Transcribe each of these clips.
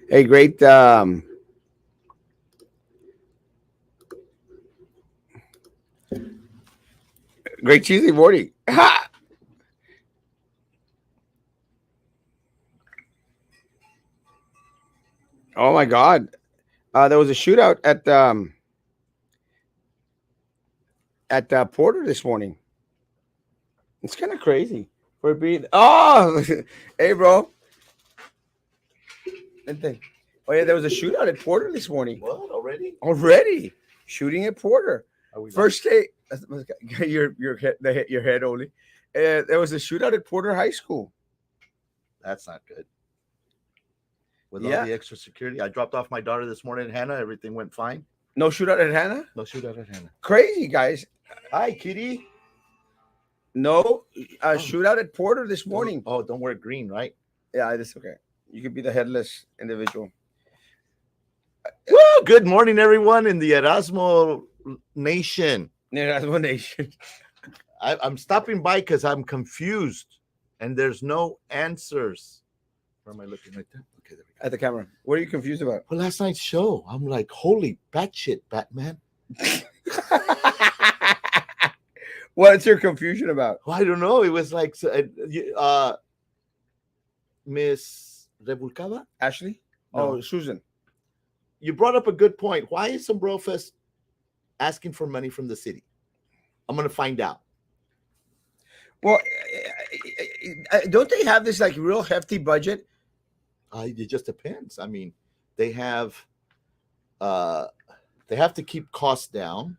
Hey, great, great Tuesday morning. Oh my God. There was a shootout at Porter this morning. It's kind of crazy for it being. Oh, hey, bro. Anything. Oh yeah, there was a shootout at Porter this morning. What already? Already shooting at Porter. Are we First day. Your head only. There was a shootout at Porter High School. That's not good. With all Yeah. the extra security, I dropped off my daughter this morning, Hannah. Everything went fine. No shootout at Hannah. No shootout at Hannah. Crazy guys. Hi, kitty. No Oh. shootout at Porter this morning. Oh, don't wear green, right? Yeah, that's okay. You could be the headless individual. Woo! Good morning, everyone in the Erasmo Nation. Erasmo Nation. I'm stopping by because I'm confused and there's no answers. Where am I looking right there? Okay, there we go. At the camera. What are you confused about? Well, last night's show, I'm like, holy batshit, Batman. What's your confusion about? Well, I don't know. It was like Miss Rebulcaba. Ashley? No. Oh, Susan. You brought up a good point. Why is Sombrero Fest asking for money from the city? I'm going to find out. Well, don't they have this like real hefty budget? It just depends. I mean, they have to keep costs down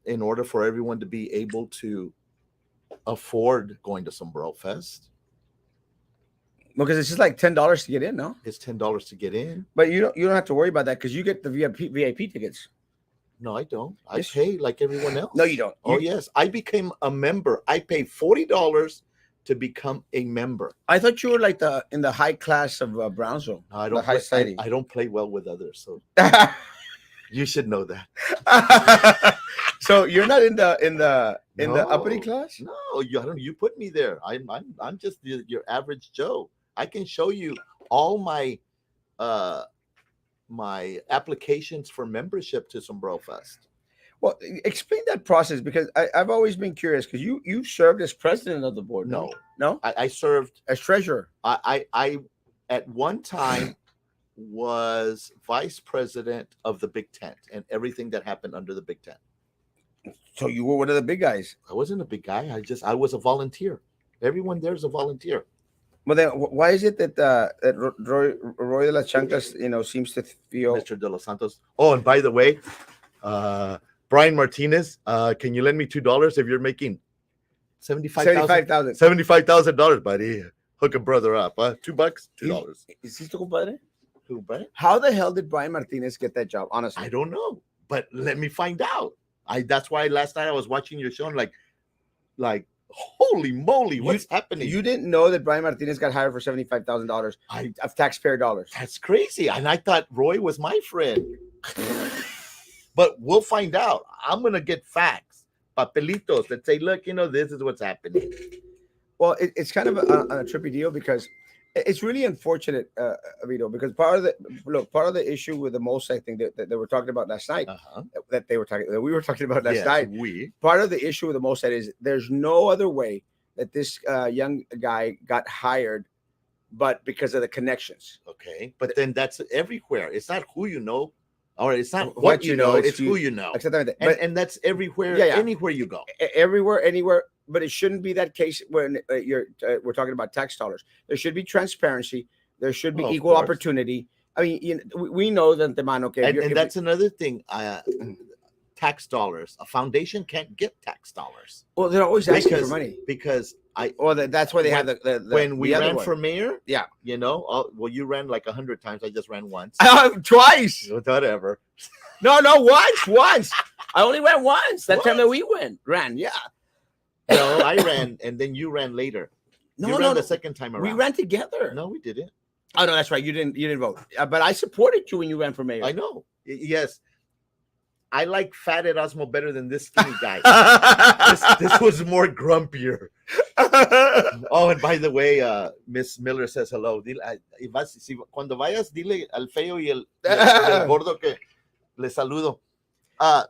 in order for everyone to be able to afford going to Sombrero Fest. Because it's just like $10 to get in, no? It's $10 to get in. But you don't have to worry about that because you get the VIP tickets. No, I don't. I Yes. pay like everyone else. No, you don't. Oh, yes. I became a member. I pay $40 to become a member. I thought you were like in the high class of Brownsville. No, I The don't high society. I don't play well with others, so you should know that. So you're not in the uppity No. class? No, you put me there. I'm just your average Joe. I can show you all my my applications for membership to Sombrero Fest. Well, explain that process because I've always been curious because you served as president of the board. No, No? I served. As treasurer. I at one time was vice president of the Big Tent and everything that happened under the Big Tent. So you were one of the big guys. I wasn't a big guy. I was a volunteer. Everyone there's a volunteer. Well, then why is it that Roy de las Chanclas, seems to feel Mr. De Los Santos. Oh, and by the way, Brian Martinez, can you lend me $2 if you're making $75,000, buddy? Hook a brother up. $2, $2. Is he tu compadre? Who, Brian? How the hell did Brian Martinez get that job? Honestly, I don't know, but let me find out. That's why last night I was watching your show and like holy moly, what's happening? You didn't know that Brian Martinez got hired for $75,000 of taxpayer dollars. That's crazy. And I thought Roy was my friend. But we'll find out. I'm gonna get facts, papelitos that say, look, this is what's happening. Well, it's kind of a trippy deal because it's really unfortunate, Vito, because part of the issue with the Mosaic thing that they were talking about last night, that we were talking about last night. Part of the issue with the Mosaic is there's no other way that this young guy got hired, but because of the connections. Okay, but then that's everywhere. It's not who you know, or it's not what you know. It's who you know. Exactly. And that's everywhere. Yeah. Anywhere you go. Everywhere, anywhere. But it shouldn't be that case when we're talking about tax dollars. There should be transparency. There should be equal opportunity. I mean, we know that the man. Okay, and that's another thing. Tax dollars. A foundation can't get tax dollars. Well, they're always asking for money because that's why they have the when we ran one. for mayor. Yeah, well, you ran like 100 times. I just ran once. Twice. Whatever. No, once. I only ran once. That time that we ran. Yeah. No, I ran, and then you ran later. You ran the second time around. We ran together. No, we didn't. Oh no, that's right. You didn't vote. But I supported you when you ran for mayor. I know. Yes, I like fat Erasmo better than this skinny guy. this was more grumpier. Oh, and by the way, Miss Miller says hello. Cuando vayas, dile al feo y el gordo que le saludo. Al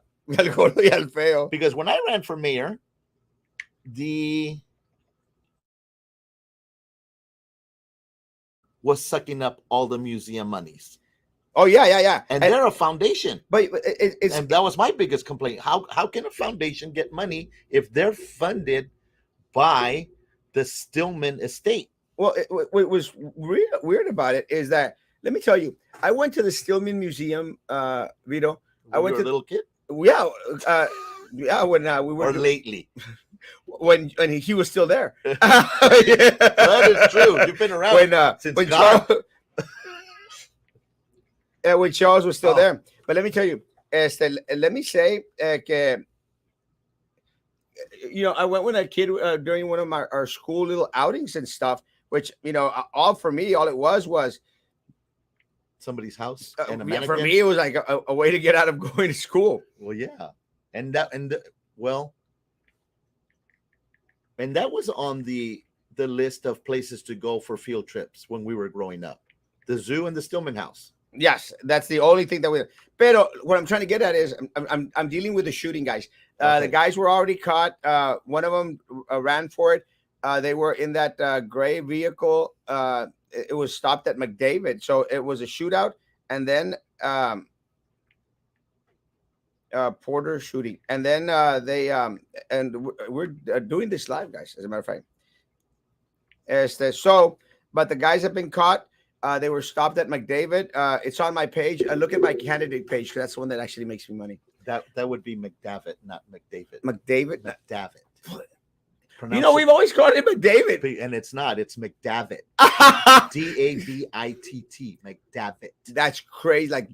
gordo y al feo. Because when I ran for mayor, the was sucking up all the museum monies. Oh yeah. And they're a foundation. But and that was my biggest complaint. How can a foundation get money if they're funded by the Stillman estate? Well, what was weird about it is that, let me tell you, I went to the Stillman Museum, Vito. I went to a little kid. Yeah, when we were or lately. when he was still there. Yeah. That is true. You've been around since when Charles was still there. But let me tell you, let me say que, I went with a kid during one of our school little outings and stuff, which, all it was somebody's house. For me, it was like a way to get out of going to school. Well, yeah. And that was on the list of places to go for field trips when we were growing up. The zoo and the Stillman house. Yes, that's the only thing that we. Pero what I'm trying to get at is I'm dealing with the shooting guys. Okay. The guys were already caught. One of them ran for it. They were in that gray vehicle. It was stopped at McDavid, so it was a shootout, and then Porter shooting, and then they and we're doing this live, guys. As a matter of fact, but the guys have been caught. They were stopped at McDavid. It's on my page. Look at my candidate page, because that's the one that actually makes me money. That would be McDavid, not McDavid. McDavid. We've always called him McDavid, and it's not. It's McDavid. DAVITT. McDavid. That's crazy. Like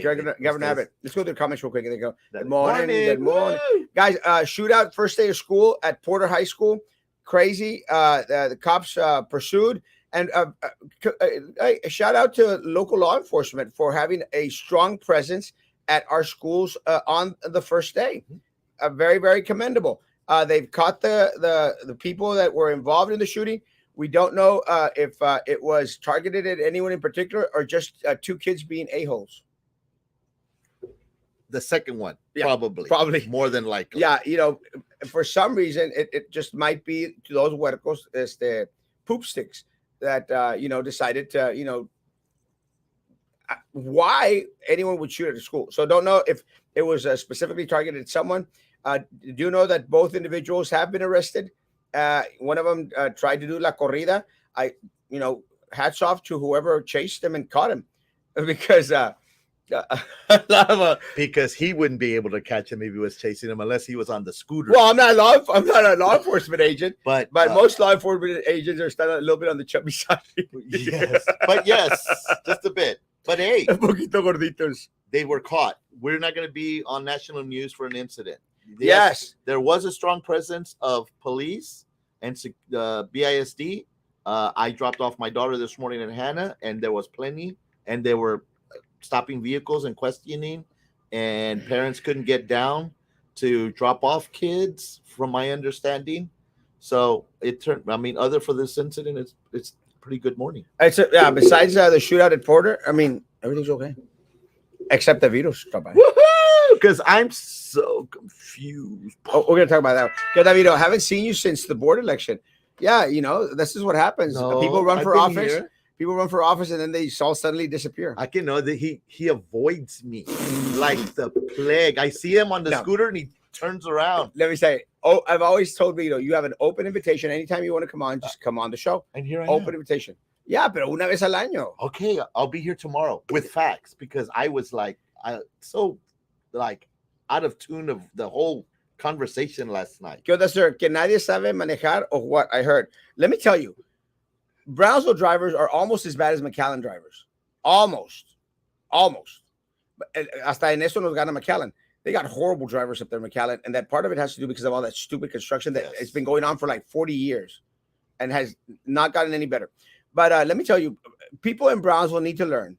Governor Abbott. Let's go to the comments real quick. They go, good morning. Good morning, guys. Shootout first day of school at Porter High School. Crazy. The cops pursued. And a shout out to local law enforcement for having a strong presence at our schools on the first day. Very, very commendable. They've caught the people that were involved in the shooting. We don't know if it was targeted at anyone in particular or just two kids being a-holes. The second one, yeah, probably more than likely. Yeah, for some reason it just might be to those huercos, poop sticks that decided to why anyone would shoot at a school. So don't know if it was specifically targeted at someone. Do know that both individuals have been arrested. One of them tried to do la corrida. Hats off to whoever chased him and caught him, because because he wouldn't be able to catch him if he was chasing him unless he was on the scooter. Well, I'm not a law enforcement agent, but most law enforcement agents are still a little bit on the chubby side. Yes, but yes, just a bit. But hey, un poquito gorditos. They were caught. We're not going to be on national news for an incident. Yes, there was a strong presence of police and BISD. I dropped off my daughter this morning in Hannah, and there was plenty, and they were stopping vehicles and questioning, and parents couldn't get down to drop off kids, from my understanding. So it turned. I mean, other for this incident, it's pretty good morning. Besides the shootout at Porter, I mean, everything's okay, except the virus. Because I'm so confused. Oh, we're gonna talk about that. Because Davido, haven't seen you since the board election. Yeah, this is what happens. No, people run for office. Here. People run for office and then they all suddenly disappear. I can know that he avoids me like the plague. I see him on the scooter and he turns around. Let me say, I've always told Vito, you have an open invitation. Anytime you want to come on, just come on the show. And here I am. Invitation. Yeah, pero una vez al año. Okay, I'll be here tomorrow with facts, because I was like, out of tune of the whole conversation last night. ¿Qué onda, sir? Que nadie sabe manejar, or what I heard. Let me tell you, Brownsville drivers are almost as bad as McAllen drivers. Almost. But hasta en eso nos gana McAllen. They got horrible drivers up there, McAllen, and that part of it has to do because of all that stupid construction that it's been going on for like 40 years and has not gotten any better. But let me tell you, people in Brownsville need to learn.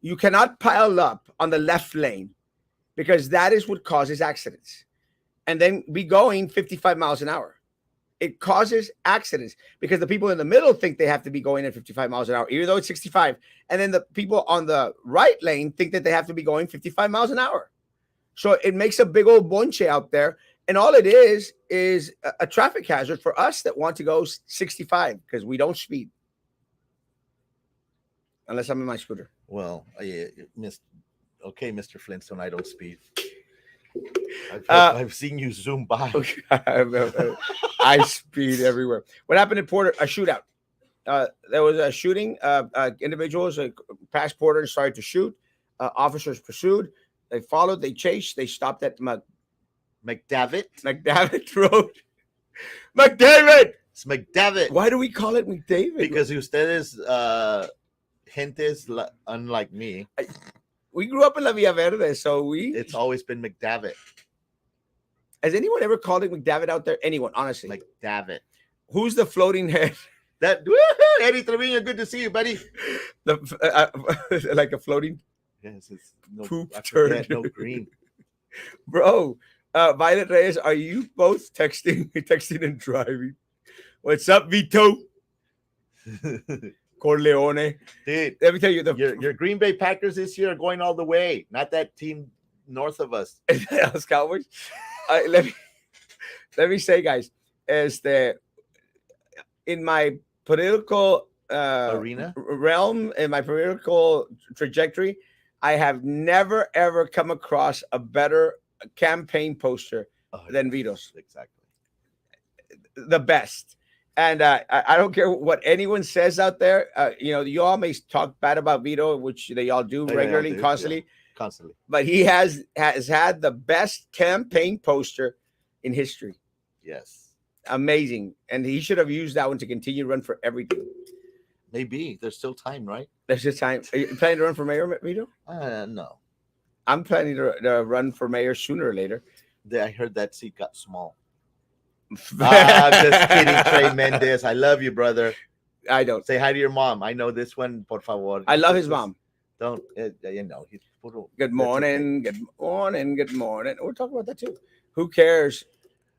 You cannot pile up on the left lane, because that is what causes accidents. And then be going 55 miles an hour. it causes accidents because the people in the middle think they have to be going at 55 miles an hour, even though it's 65. And then the people on the right lane think that they have to be going 55 miles an hour. So it makes a big old bonche out there. And all it is a traffic hazard for us that want to go 65 because we don't speed. Unless I'm in my scooter. Well, okay, Mr. Flintstone, I don't speed. I've seen you zoom by. I speed everywhere. What happened in Porter? A shootout. There was a shooting. Individuals passed Porter and started to shoot. Officers pursued. They followed. They chased. They stopped at McDavitt Road. McDavid. It's McDavitt. Why do we call it McDavid? Because ustedes gentes unlike me. We grew up in La Villa Verde, so it's always been McDavitt. Has anyone ever called it McDavitt out there? Anyone, honestly? McDavitt. Who's the floating head? That Eddie Trevino, good to see you, buddy. Like a floating yes, it's no poop turd. No green. Bro, Violet Reyes, are you both texting and driving? What's up, Vito? Corleone. Dude, let me tell you, your Green Bay Packers this year are going all the way. Not that team north of us. Los Cowboys. Let me say, guys, is that in my political arena realm, in my political trajectory, I have never ever come across a better campaign poster than Vito's. Exactly. The best. And I don't care what anyone says out there. You all may talk bad about Vito, which they all do regularly, constantly. Yeah. Constantly. But he has had the best campaign poster in history. Yes. Amazing. And he should have used that one to continue to run for everything. Maybe. There's still time, right? There's just time. Are you planning to run for mayor, Vito? No. I'm planning to run for mayor sooner or later. I heard that seat got small. I'm just kidding, Trey Mendez. I love you, brother. I don't. Say hi to your mom. I know this one, por favor. I love his mom. Don't, he's good morning, okay. Good morning, good morning. We'll talk about that too. Who cares?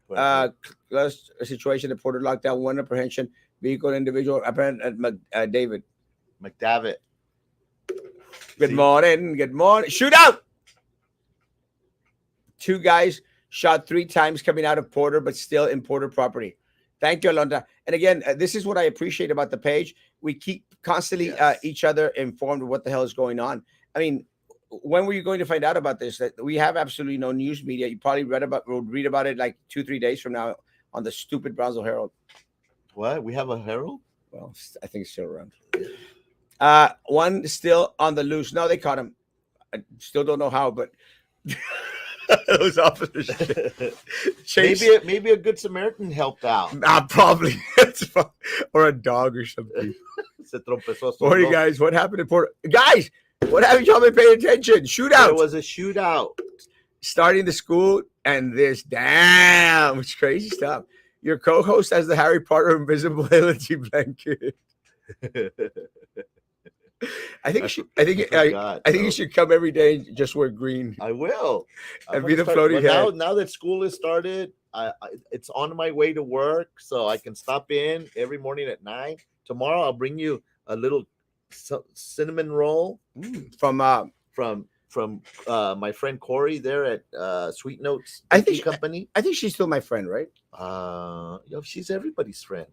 Last situation in Porter lockdown, one apprehension, vehicle individual, David. McDavitt. Good morning, good morning. Shoot out! 2 guys shot 3 times coming out of Porter, but still in Porter property. Thank you, Alondra. And again, this is what I appreciate about the page. We keep constantly each other informed of what the hell is going on. I mean, when were you going to find out about this? That we have absolutely no news media. You probably read about it like 2-3 days from now on the stupid Brownsville Herald. What? We have a Herald? Well, I think it's still around. One still on the loose. No, they caught him. I still don't know how, but those officers. maybe a good Samaritan helped out. Probably. Or a dog or something. Morning, guys. What happened in Porter? Guys, what haven't y'all been paying attention? Shootout. There was a shootout. Starting the school and this. Damn. It's crazy stuff. Your co-host has the Harry Potter invisibility blanket. I think you should come every day and just wear green. I will. And be the floating head. Now that school is started, it's on my way to work, so I can stop in every morning at 9. Tomorrow I'll bring you a little cinnamon roll from my friend Corey there at Sweet Notes Company. I think she's still my friend, right? She's everybody's friend.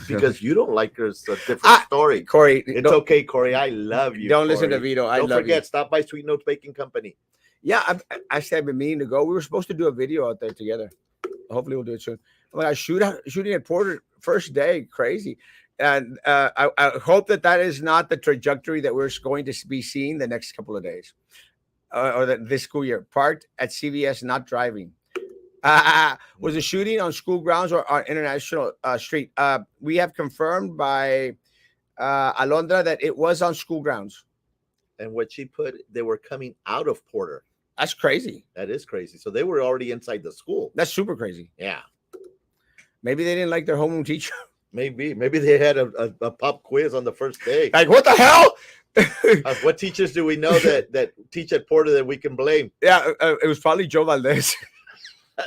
Because you don't like her. It's a different story. Corey, it's okay, Corey. I love you. Don't listen to Vito. Don't forget, stop by Sweet Notes Baking Company. Yeah, I've been meaning to go. We were supposed to do a video out there together. Hopefully, we'll do it soon. Oh my gosh, shooting at Porter first day, crazy. And I hope that is not the trajectory that we're going to be seeing the next couple of days. Or this school year, parked at CVS, not driving. Was a shooting on school grounds or on International Street? We have confirmed by Alondra that it was on school grounds. And what she put, they were coming out of Porter. That's crazy. That is crazy. So they were already inside the school. That's super crazy. Yeah. Maybe they didn't like their homeroom teacher. Maybe they had a pop quiz on the first day. Like, what the hell? What teachers do we know that teach at Porter that we can blame? Yeah, it was probably Joe Valdez.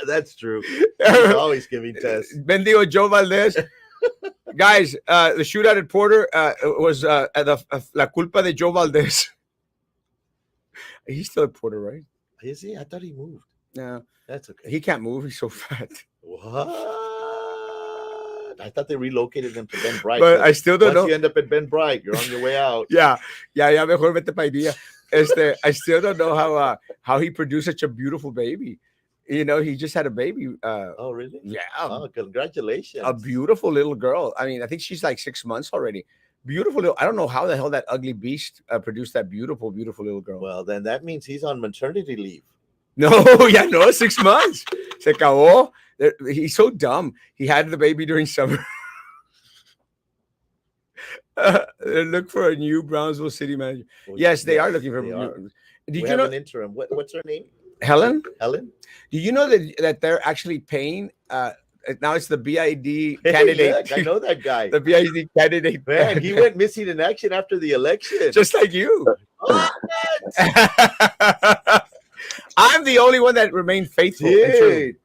That's true. He's always giving tests. Bendigo Joe Valdez. Guys, the shootout at Porter was la culpa de Joe Valdez. He's still at Porter, right? Is he? I thought he moved. No, that's okay. He can't move. He's so fat. What? I thought they relocated him to Ben Bright. But I still don't know. Once you end up at Ben Bright, you're on your way out. Yeah. Mejor vete pa' día. I still don't know how he produced such a beautiful baby. He just had a baby. Oh, really? Yeah. Oh, congratulations. A beautiful little girl. I mean, I think she's like 6 months already. Beautiful little. I don't know how the hell that ugly beast produced that beautiful, beautiful little girl. Well, then that means he's on maternity leave. No, 6 months. Se acabó. He's so dumb. He had the baby during summer. Look for a new Brownsville city manager. Well, yes, they are looking for. Did you know an interim? What's her name? Helen. Helen. Do you know that they're actually paying? Now it's the BID candidate. I know that guy. The BID candidate. Man, he went missing in action after the election. Just like you. I'm the only one that remained faithful. Dude,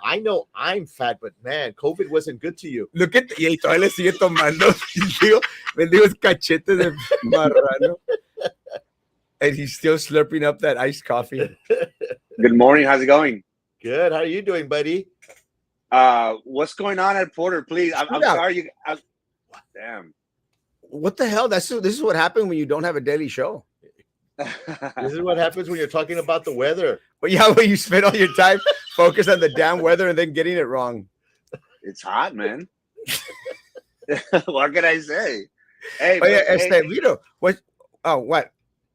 I know I'm fat, but man, COVID wasn't good to you. Look at y todavía le sigue tomando. Bendigo cachete de marrano. And he's still slurping up that iced coffee. Good morning. How's it going? Good. How are you doing, buddy? What's going on at Porter? Please, I'm sorry. Damn. What the hell? This is what happened when you don't have a daily show. This is what happens when you're talking about the weather. Well, when you spend all your time focused on the damn weather and then getting it wrong. It's hot, man. What can I say? Hey, Vito, what? Oh, what?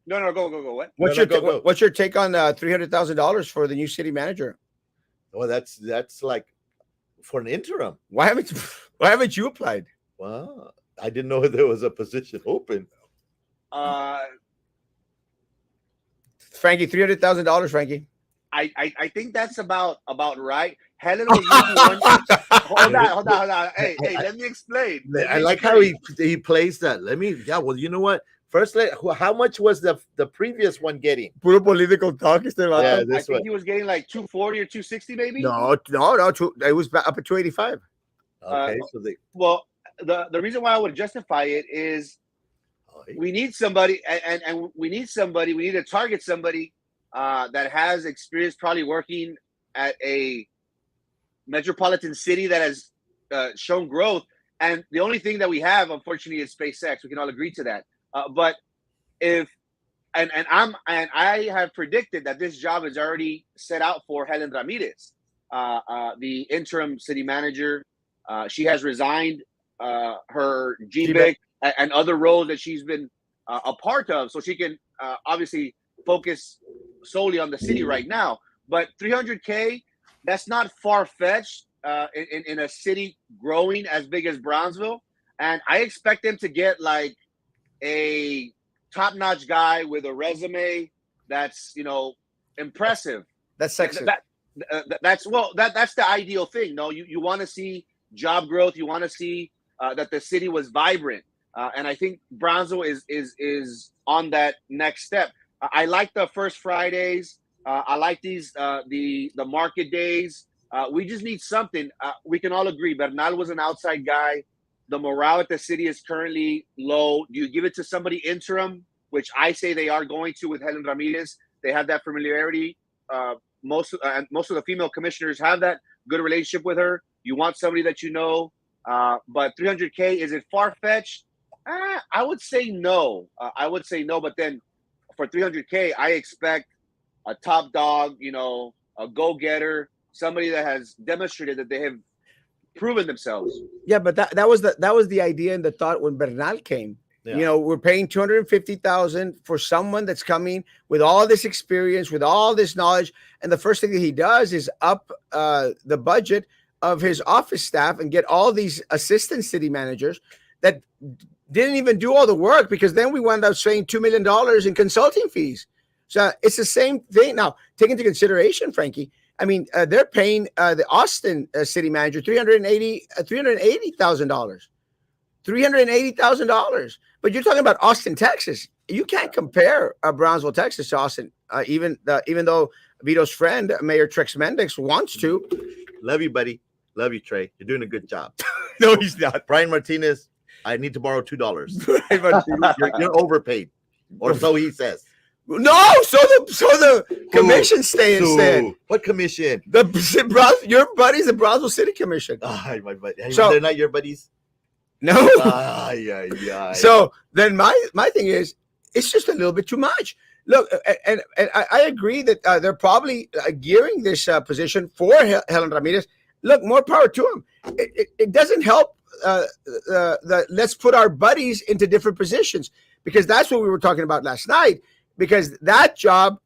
No, go. What? What's your take on $300,000 for the new city manager? Well, that's like for an interim. Why haven't you applied? Well, I didn't know there was a position open. Frankie, $300,000, Frankie. I think that's about right. Helen was one. Hold on. Hey, let me explain. I like how he plays that. Well, you know what? First, how much was the previous one getting? Puro political talk. I think he was getting like 240 or 260, maybe. No. It was up at 285. Okay, well, the reason why I would justify it is we need somebody, and we need to target somebody that has experience, probably working at a metropolitan city that has shown growth. And the only thing that we have, unfortunately, is SpaceX. We can all agree to that. But I have predicted that this job is already set out for Helen Ramirez, the interim city manager. She has resigned her GBIC and other roles that she's been a part of, so she can obviously focus solely on the city right now. But $300K, that's not far-fetched in a city growing as big as Brownsville. And I expect them to get like a top-notch guy with a resume that's impressive. That's sexy. That's the ideal thing. No, you want to see job growth. You want to see that the city was vibrant. And I think Brownsville is on that next step. I like the first Fridays. I like these the market days. We just need something. We can all agree Bernal was an outside guy. The morale at the city is currently low. Do you give it to somebody interim, which I say they are going to with Helen Ramirez? They have that familiarity. Most of the female commissioners have that good relationship with her. You want somebody that you know. But $300K, is it far-fetched? I would say no. But then for $300K, I expect a top dog, a go-getter, somebody that has demonstrated that they have proven themselves. Yeah, but that was the idea and the thought when Bernal came. Yeah. We're paying $250,000 for someone that's coming with all this experience, with all this knowledge, and the first thing that he does is up the budget of his office staff and get all these assistant city managers that didn't even do all the work, because then we wound up paying $2 million in consulting fees. So it's the same thing. Now, take into consideration, Frankie, I mean, they're paying the Austin city manager $380,000. $380,000. But you're talking about Austin, Texas. You can't compare Brownsville, Texas to Austin, even though Vito's friend, Mayor Trex Mendix, wants to. Love you, buddy. Love you, Trey. You're doing a good job. No, he's not. Brian Martinez, I need to borrow $2. You're overpaid, or so he says. No, so the commission stay instead. What commission? Your buddies, the Brownsville City Commission. My buddy. So they're not your buddies. No. Yeah. So then my thing is, it's just a little bit too much. Look, and I agree that they're probably gearing this position for Helen Ramirez. Look, more power to him. It doesn't help. Let's put our buddies into different positions, because that's what we were talking about last night. Because that job,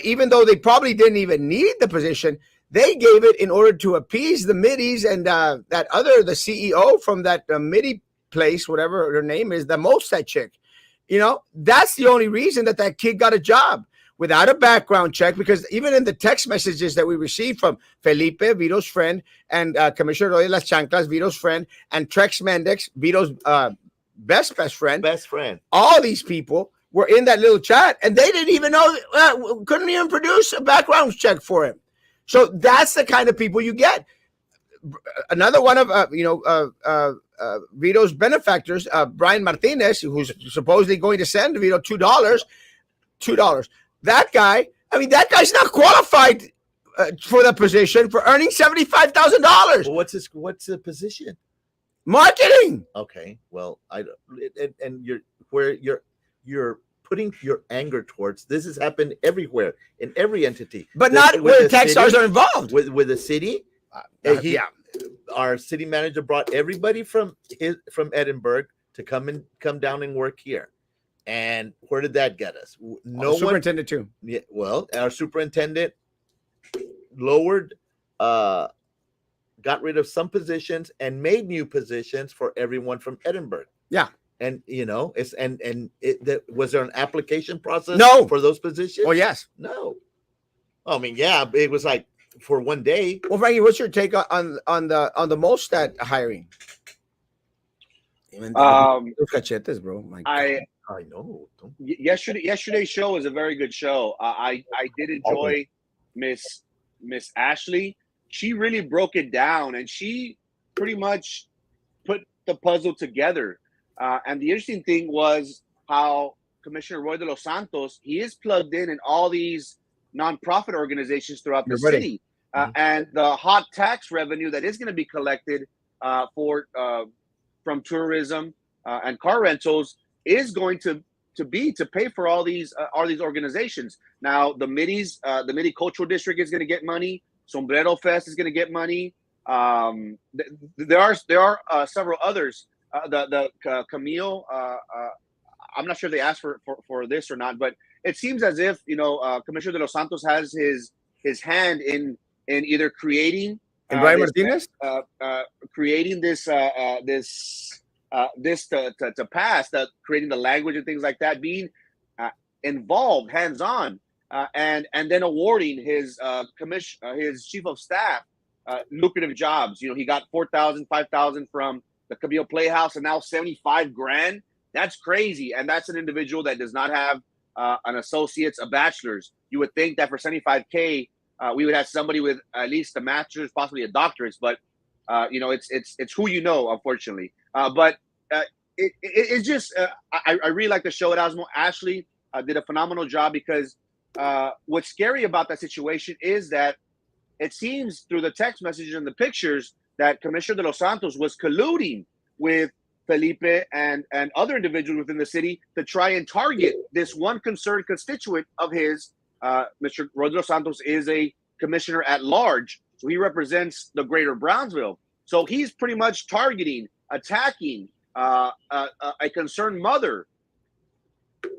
even though they probably didn't even need the position, they gave it in order to appease the middies and the CEO from that middy place, whatever her name is, the Mosset chick. You know, that's the only reason that kid got a job without a background check. Because even in the text messages that we received from Felipe, Vito's friend, and Commissioner Roy Las Chanclas, Vito's friend, and Trex Mendix, Vito's best friend, all these people were in that little chat, and they didn't even know, couldn't even produce a background check for him. So that's the kind of people you get. Another one of Vito's benefactors, Brian Martinez, who's supposedly going to send Vito $2. That guy, that guy's not qualified for the position for earning $75,000. Well, what's the position? Marketing. Okay, well, you're putting your anger towards this. Has happened everywhere in every entity, but not where tax stars are involved. With the city, our city manager brought everybody from Edinburgh to come down and work here. And where did that get us? Superintendent too. Yeah, well, our superintendent lowered, got rid of some positions and made new positions for everyone from Edinburgh. Yeah. And was there an application process? No. For those positions? Oh yes. No. It was like for one day. Well, Frankie, what's your take on the Mostat hiring? Cachetes, bro. I know. Yesterday's show was a very good show. I did enjoy Miss Ashley. She really broke it down, and she pretty much put the puzzle together. And the interesting thing was how Commissioner Roy de los Santos, he is plugged in all these nonprofit organizations throughout the city. And the hot tax revenue that is going to be collected from tourism and car rentals is going to pay for all these organizations. Now, the Midi Cultural District is going to get money. Sombrero Fest is going to get money. There are several others. The Camille, I'm not sure if they asked for this or not, but it seems as if Commissioner de los Santos has his hand in either creating Brian Martinez creating this to pass, creating the language and things like that, being involved, hands-on, and then awarding his his chief of staff lucrative jobs. He got 4,000, 5,000 from the Camille Playhouse, and now 75 grand. That's crazy, and that's an individual that does not have an associate's, a bachelor's. You would think that for 75K, we would have somebody with at least a master's, possibly a doctorate, but it's who unfortunately. But it's just I really like the show at Erasmo. Ashley did a phenomenal job, because what's scary about that situation is that it seems through the text messages and the pictures that Commissioner de los Santos was colluding with Felipe and other individuals within the city to try and target this one concerned constituent of his. Mr. Roy de los Santos is a commissioner at large, so he represents the greater Brownsville. So he's pretty much targeting, attacking a concerned mother,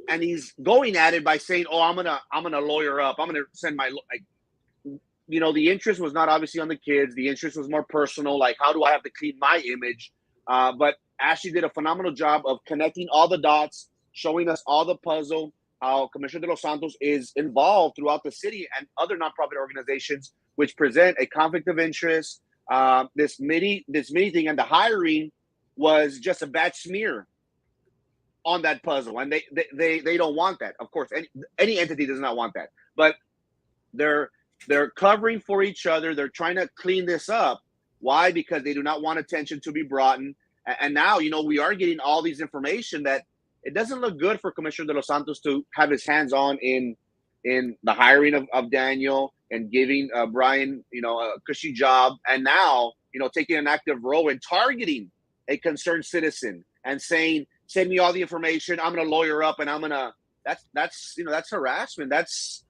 and he's going at it by saying, "Oh, I'm gonna lawyer up. I'm gonna send my." The interest was not obviously on the kids. The interest was more personal, like, how do I have to clean my image? But Ashley did a phenomenal job of connecting all the dots, showing us all the puzzle, how Commissioner de los Santos is involved throughout the city and other nonprofit organizations which present a conflict of interest. This MIDI thing and the hiring was just a bad smear on that puzzle, and they don't want that. Of course, any entity does not want that. But they're covering for each other. They're trying to clean this up. Why? Because they do not want attention to be brought in. And now, we are getting all these information that it doesn't look good for Commissioner De Los Santos to have his hands on in the hiring of Daniel and giving Brian, a cushy job. And now, taking an active role in targeting a concerned citizen and saying, send me all the information. I'm going to lawyer up and I'm going to, that's harassment. That's,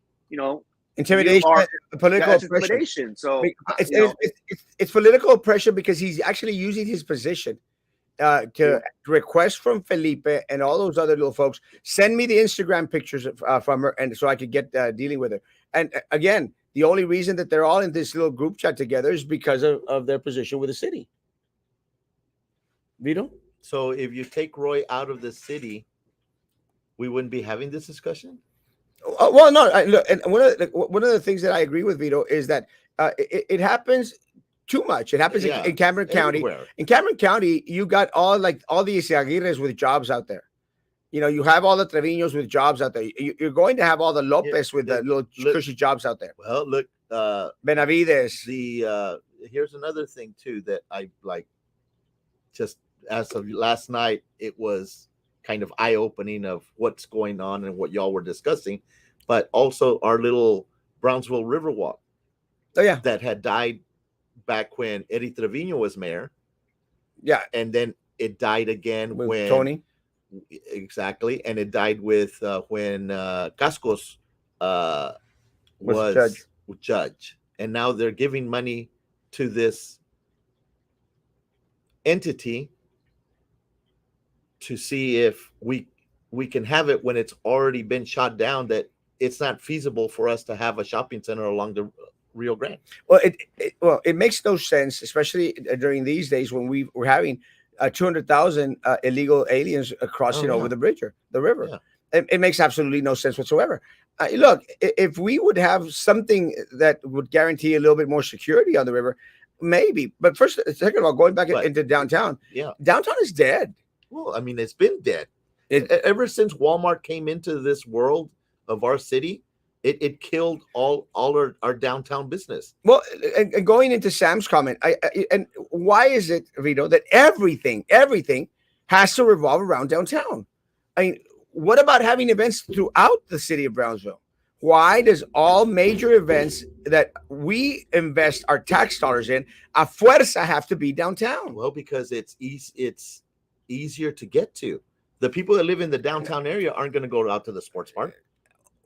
intimidation, political oppression. Intimidation. So it's political oppression because he's actually using his position to request from Felipe and all those other little folks, send me the Instagram pictures from her, and so I could get dealing with her. And again, the only reason that they're all in this little group chat together is because of their position with the city. Vito? So if you take Roy out of the city, we wouldn't be having this discussion? Well, no. Look, and one of the things that I agree with Vito is that it happens too much. It happens in Cameron County. Everywhere. In Cameron County, you got all the Izaguirres with jobs out there. You have all the Treviños with jobs out there. You're going to have all the Lopez with the little cushy jobs out there. Well, look, Benavides. Here's another thing too that I like. Just as of last night, it was kind of eye-opening of what's going on and what y'all were discussing, but also our little Brownsville Riverwalk. Oh yeah, that had died back when Eddie Treviño was mayor. Yeah, and then it died again with when Tony. Exactly, and it died with when Cascos was judge, and now they're giving money to this entity to see if we can have it when it's already been shot down, that it's not feasible for us to have a shopping center along the Rio Grande. Well, it makes no sense, especially during these days when we're having 200,000 illegal aliens crossing over the river. Yeah. It makes absolutely no sense whatsoever. Look, if we would have something that would guarantee a little bit more security on the river, maybe. But second of all, going back into downtown, downtown is dead. Well, I mean, it's been dead. Ever since Walmart came into this world of our city, it killed all our downtown business. Well, and going into Sam's comment, and why is it, Vito, that everything has to revolve around downtown? I mean, what about having events throughout the city of Brownsville? Why does all major events that we invest our tax dollars in, a fuerza, have to be downtown? Well, because it's easier to get to. The people that live in the downtown area aren't going to go out to the sports park.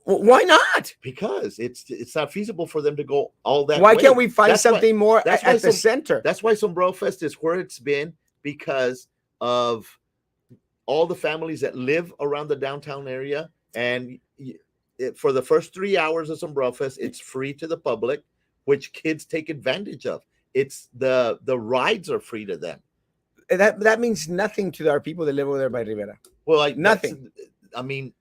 Well, why not? Because it's not feasible for them to go all that Why way. Can't we find something more at the center? That's why Sombrero Fest is where it's been, because of all the families that live around the downtown area. And for the first 3 hours of Sombrero Fest, it's free to the public, which kids take advantage of. It's the rides are free to them. That means nothing to our people that live over there by Rivera. Well, nothing. Nothing.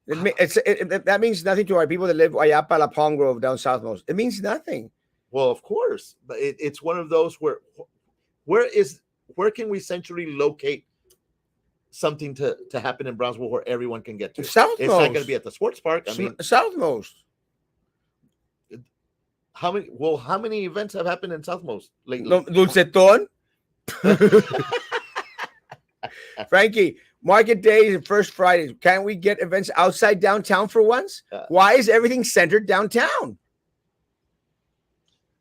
That means nothing to our people that live allá para La Palm Grove down southmost. It means nothing. Well, of course, but it's one of those where can we centrally locate something to happen in Brownsville where everyone can get to? Southmost. It's not going to be at the sports park. I mean, southmost. How many events have happened in Southmost lately? Dulceton. Frankie, market days and first Fridays. Can't we get events outside downtown for once? Why is everything centered downtown?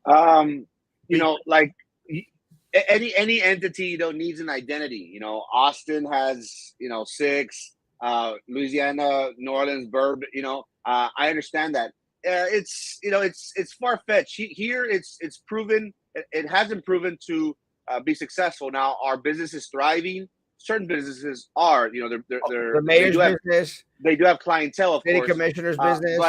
Like any entity, needs an identity. Austin has, 6, Louisiana, New Orleans, Burb. I understand that. It's far-fetched. Here, it's proven. It hasn't proven to be successful. Now, our business is thriving. Certain businesses are, they're the mayor's business. They do have clientele, of city course. Commissioner's business.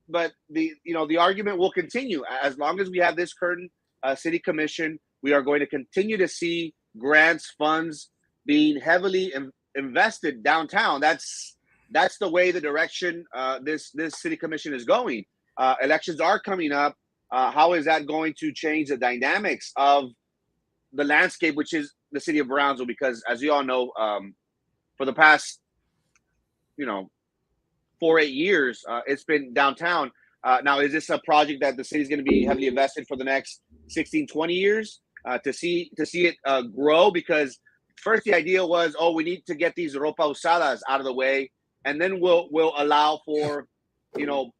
But the argument will continue as long as we have this current city commission. We are going to continue to see grants, funds being heavily invested downtown. That's the way, the direction this city commission is going. Elections are coming up. How is that going to change the dynamics of the landscape, which is the city of Brownsville? Because as you all know, for the past, 4 8 years, it's been downtown. Now, is this a project that the city's going to be heavily invested for the next 16, 20 years to see it grow? Because first the idea was, oh, we need to get these ropa usadas out of the way, and then we'll allow for,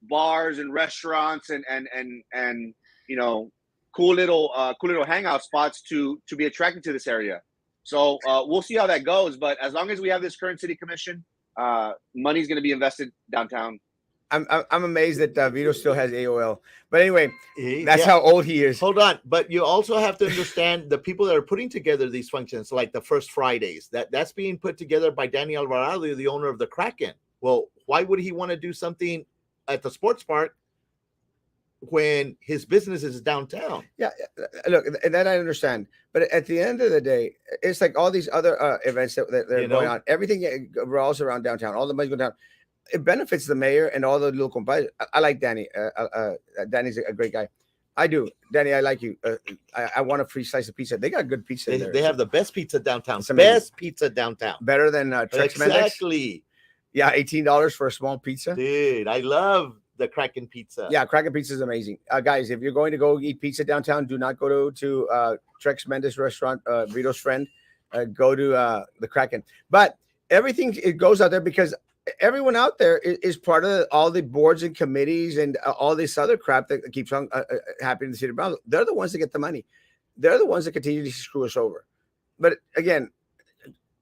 bars and restaurants and cool little hangout spots to be attracted to this area. So we'll see how that goes. But as long as we have this current city commission, money's going to be invested downtown. I'm amazed that Vito still has AOL. But anyway, that's how old he is. Hold on, but you also have to understand the people that are putting together these functions, like the First Fridays. That's being put together by Danny Alvarado, the owner of the Kraken. Well, why would he want to do something at the sports park when his business is downtown? Yeah, look, and that I understand. But at the end of the day, it's like all these other events that are going on. Everything revolves around downtown. All the money goes down. It benefits the mayor and all the little compadres. I like Danny. Danny's a great guy. I do. Danny, I like you. I want a free slice of pizza. They got good pizza there. They have the best pizza downtown. Best pizza downtown. Better than Trex Mendex. Exactly. Yeah, $18 for a small pizza. Dude, I love the Kraken pizza. Yeah, Kraken pizza is amazing. Guys, if you're going to go eat pizza downtown, do not go to Trex Mendes restaurant, Vito's friend. Go to the Kraken. But everything, it goes out there because everyone out there is part of all the boards and committees and all this other crap that keeps on happening in the city of Brownsville. They're the ones that get the money. They're the ones that continue to screw us over. But again,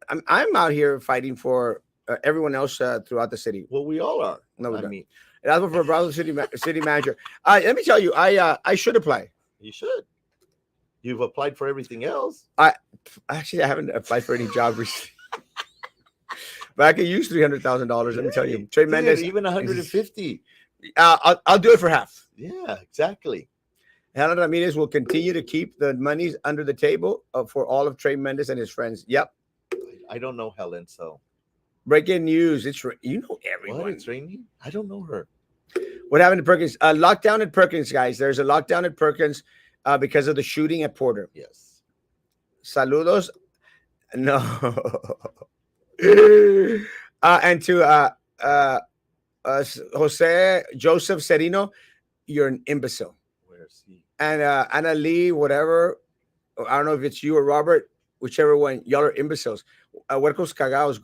I'm out here fighting for everyone else throughout the city. Well, we all are. No, I mean, that's for Brownsville city manager. Let me tell you, I should apply. You should. You've applied for everything else. I haven't applied for any job recently. But I could use $300,000. Let me tell you, Trey Mendes, even 150. I'll do it for half. Yeah, exactly. Helen Ramirez will continue to keep the monies under the table for all of Trey Mendes and his friends. Yep. I don't know Helen, so breaking news. It's everyone. What? It's raining. I don't know her. What happened to Perkins? Lockdown at Perkins, guys. There's a lockdown at Perkins because of the shooting at Porter. Yes. Saludos. No. And to Jose Joseph Serino, you're an imbecile. Where's he? And Anna Lee, whatever, I don't know if it's you or Robert, whichever one, y'all are imbeciles. Huercos cagados.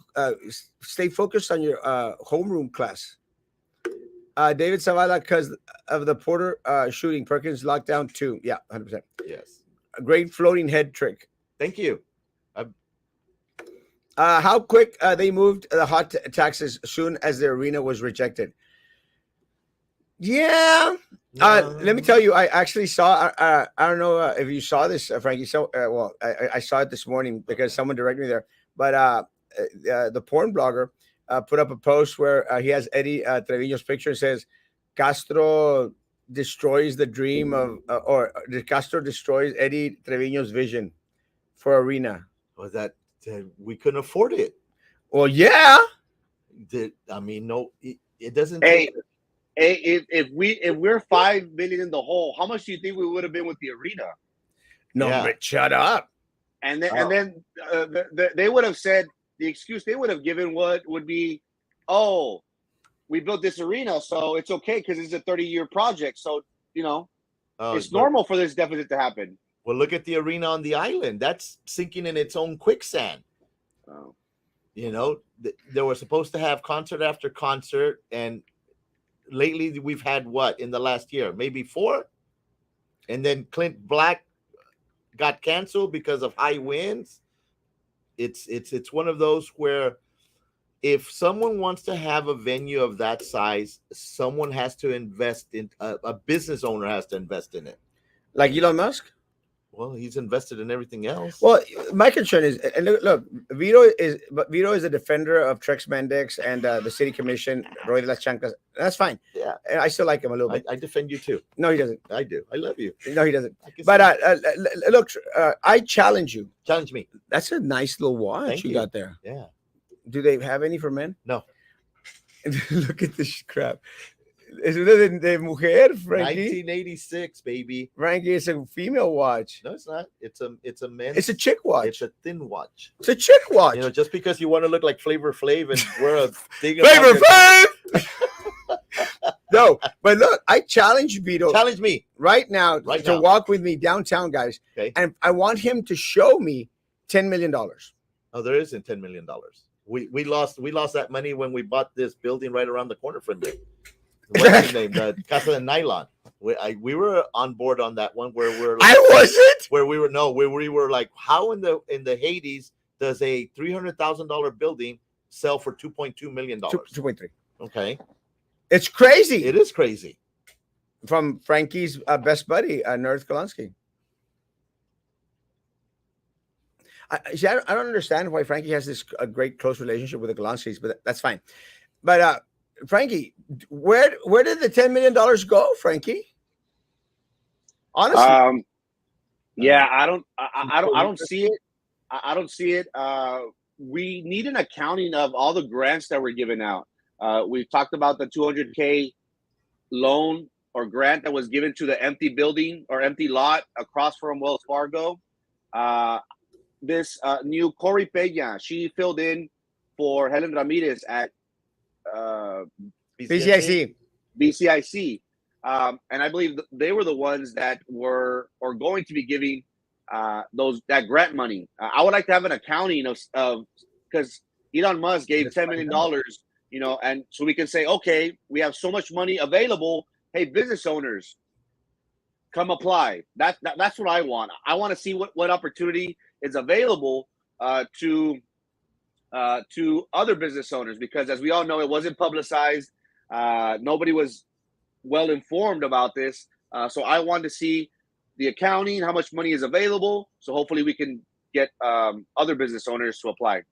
Stay focused on your homeroom class. David Zavala, because of the Porter shooting, Perkins lockdown too. Yeah, 100%. Yes. A great floating head trick. Thank you. How quick they moved the hot taxes soon as the arena was rejected. Yeah. Let me tell you, I actually saw, I don't know if you saw this, Frankie. So, well, I saw it this morning because someone directed me there. But the porn blogger put up a post where he has Eddie Trevino's picture and says, Castro destroys the dream of, or Castro destroys Eddie Trevino's vision for arena. Was that we couldn't afford it? Well, yeah. I mean, no, it doesn't. Hey, if we're $5 million in the hole, how much do you think we would have been with the arena? No, Yeah. but shut up. And then they would have said the excuse they would have given would be, oh, we built this arena, so it's okay because it's a 30-year project. So it's normal for this deficit to happen. Well, look at the arena on the island. That's sinking in its own quicksand. Oh. They were supposed to have concert after concert, and lately we've had what in the last year? Maybe 4? And then Clint Black got canceled because of high winds. It's one of those where if someone wants to have a venue of that size, someone has to invest in a business owner has to invest in it. Like Elon Musk? Well, he's invested in everything else. Well, my concern is, and look, Vito is a defender of Trex Mendex and the city commission, Roy de las Chancas. That's fine. Yeah. And I still like him a little bit. I defend you too. No, he doesn't. I do. I love you. No, he doesn't. But look, I challenge you. Challenge me. That's a nice little watch Thank you you. got there. Yeah. Do they have any for men? No. Look at this crap. Es una de mujer, Frankie. 1986, baby. Frankie, it's a female watch. No, it's not. It's a men's. It's a chick watch. It's a thin watch. It's a chick watch. Just because you want to look like Flavor Flav and wear a thing. Flavor Flav. No, but look, I challenge Vito Challenge me. right now Right to now. walk with me downtown, guys. Okay. And I want him to show me $10 million. Oh, there isn't $10 million. We lost that money when we bought this building right around the corner from there. What's his name? The Casa de Nylon. We were on board on that one where we're like, I wasn't. where we were like, how in the Hades does a $300,000 building sell for $2.2 million? 2.3. Okay, It's crazy. it is crazy. From Frankie's best buddy, Nerd Kolansky. See, I don't understand why Frankie has this great close relationship with the Kolanskis, but that's fine. But Frankie, where did the $10 million go, Frankie? Honestly, yeah, I don't see it. I don't see it. We need an accounting of all the grants that were given out. We've talked about the $200K loan or grant that was given to the empty building or empty lot across from Wells Fargo. This new Corey Peña, she filled in for Helen Ramirez at BCIC. And I believe they were the ones that were or going to be giving that grant money. I would like to have an accounting of because Elon Musk gave $10 million, and so we can say, okay, we have so much money available. Hey, business owners, come apply. That's what I want. I want to see what opportunity is available to other business owners, because as we all know, it wasn't publicized. Nobody was well informed about this. So I want to see the accounting, how much money is available. So hopefully we can get other business owners to apply.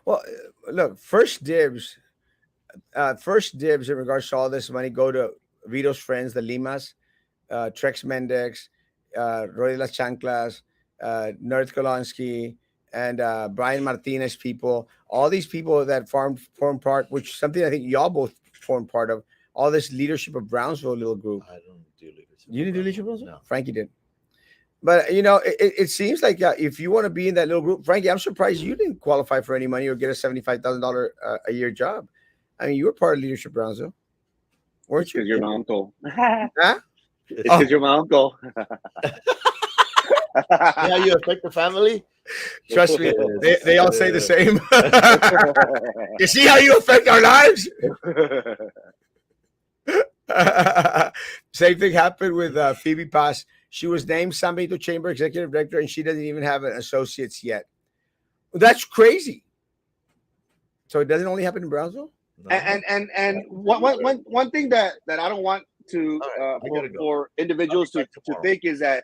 Well, look, first dibs in regards to all this money go to Vito's friends, the Limas, Trex Mendex, Roy de las Chanclas, Nerd Kolansky, and Brian Martinez people. All these people that form part, which something I think y'all both formed part of, all this leadership of Brownsville little group. I don't do leadership. You didn't do leadership, Brownsville? No. Frankie did. But it seems like if you want to be in that little group, Frankie, I'm surprised you didn't qualify for any money or get a $75,000 a year job. I mean, you were part of leadership Brownsville, weren't you? Because you're my uncle. Huh? It's because you're my uncle. How you affect the family? Trust me, they all say the same. You see how you affect our lives? Same thing happened with Phoebe Paz. She was named San Benito Chamber Executive Director, and she doesn't even have an associate's yet. That's crazy. So it doesn't only happen in Brownsville? No. And one thing that I don't want to for individuals to think is that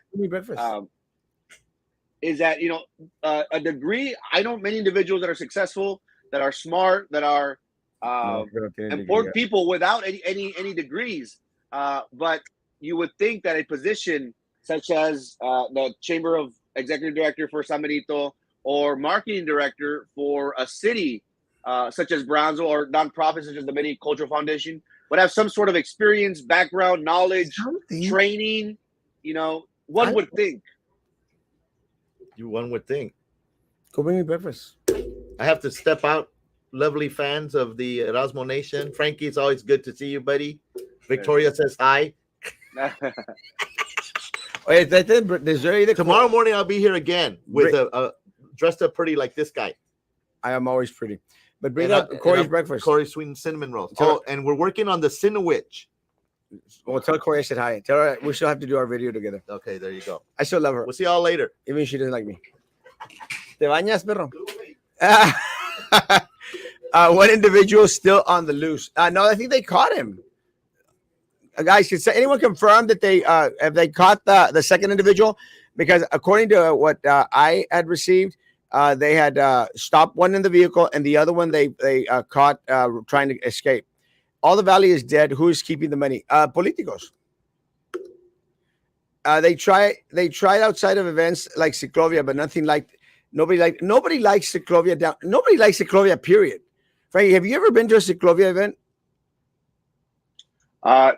a degree. I know many individuals that are successful, that are smart, that are important people without any degrees. But you would think that a position such as the Chamber of Executive Director for San Benito or Marketing Director for a city such as Brownsville or nonprofits such as the Many Cultural Foundation would have some sort of experience, background, knowledge, training. One would think. One would think. Go bring me breakfast. I have to step out. Lovely fans of the Erasmo Nation. Frankie, it's always good to see you, buddy. Victoria says hi. Tomorrow morning I'll be here again with a dressed up pretty like this guy. I am always pretty. But bring up Corey's breakfast. Corey's sweet and cinnamon rolls. And we're working on the Cinnawitch. Well, tell Corey I said hi. Tell her we still have to do our video together. Okay, there you go. I still love her. We'll see y'all later. Even if she doesn't like me. Te bañas, perro? One individual still on the loose. No, I think they caught him. Guys, can anyone confirm that they have they caught the second individual? Because according to what I had received, they had stopped one in the vehicle and the other one they caught trying to escape. All the valley is dead. Who is keeping the money? Políticos. They tried outside of events like Ciclovia, but nobody likes Ciclovia down. Nobody likes Ciclovia, period. Frankie, have you ever been to a Ciclovia event?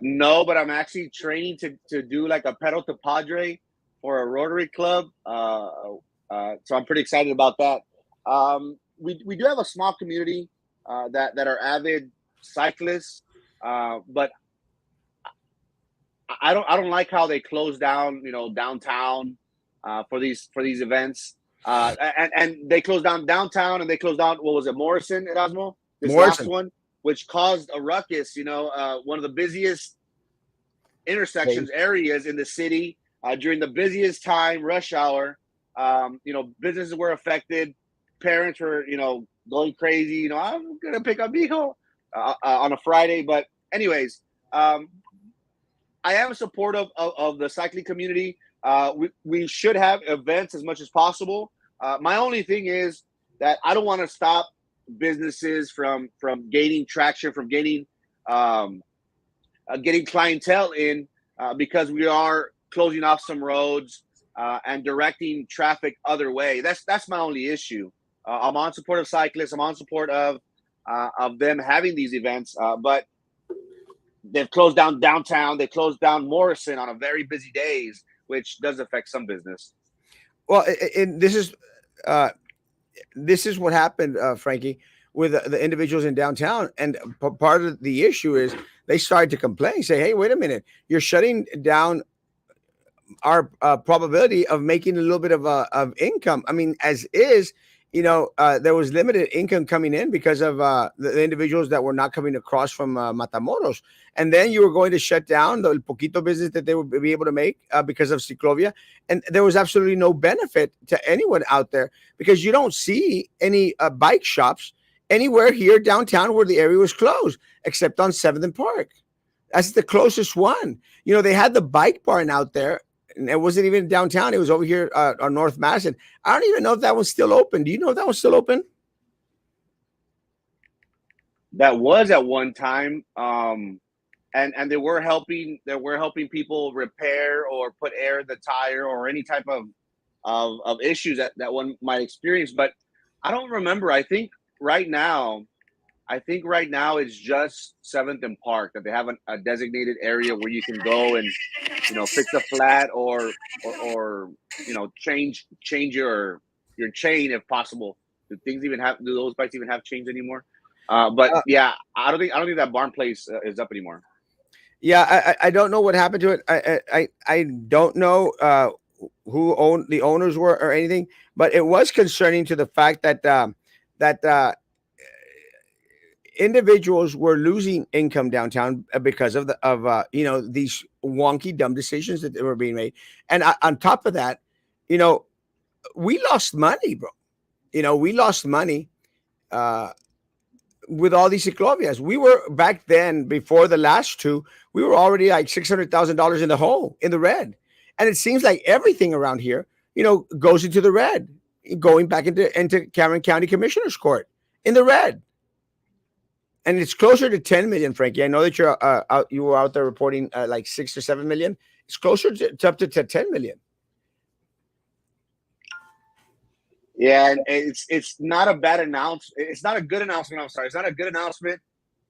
No, but I'm actually training to do like a pedal to Padre for a Rotary Club. So I'm pretty excited about that. We do have a small community that are avid cyclists. But I don't like how they close down, downtown for these events. And they closed down downtown, and they closed down, what was it, Morrison, Erasmo? This last Morrison. one, which caused a ruckus. One of the busiest intersections areas in the city during the busiest time, rush hour. Businesses were affected. Parents were, going crazy. I'm gonna pick up Mijo on a Friday. But anyways, I am supportive of the cycling community. We should have events as much as possible. My only thing is that I don't want to stop businesses from gaining traction, from getting clientele in, because we are closing off some roads and directing traffic other way. That's my only issue. I'm on support of cyclists. I'm on support of them having these events, but they've closed down downtown. They closed down Morrison on a very busy days, which does affect some business. Well, and this is what happened, Frankie, with the individuals in downtown. And part of the issue is they started to complain, say, "Hey, wait a minute, you're shutting down our probability of making a little bit of income." I mean, as is, there was limited income coming in because of the individuals that were not coming across from Matamoros. And then you were going to shut down the poquito business that they would be able to make because of Ciclovia. And there was absolutely no benefit to anyone out there, because you don't see any bike shops anywhere here downtown where the area was closed, except on 7th and Park. That's the closest one. They had the bike barn out there, and it wasn't even downtown. It was over here on North Madison. I don't even know if that one's still open. Do you know if that one's still open? That was at one time, and they were helping people repair or put air in the tire or any type of issues that one might experience. But I don't remember. I think right now it's just 7th and Park that they have a designated area where you can go and fix a flat or change your chain if possible. Do those bikes even have chains anymore? But yeah, I don't think that barn place is up anymore. Yeah, I don't know what happened to it. I don't know who the owners were or anything, but it was concerning to the fact that individuals were losing income downtown because of these wonky dumb decisions that were being made. And on top of that, we lost money, bro. We lost money with all these ciclovias. We were back then, before the last two, we were already like $600,000 in the hole, in the red. And it seems like everything around here, goes into the red, going back into Cameron County Commissioner's Court in the red. And it's closer to 10 million, Frankie. I know that you were out there reporting like 6 or 7 million. It's closer to up to 10 million. Yeah, and it's not a bad announcement. It's not a good announcement. I'm sorry. It's not a good announcement.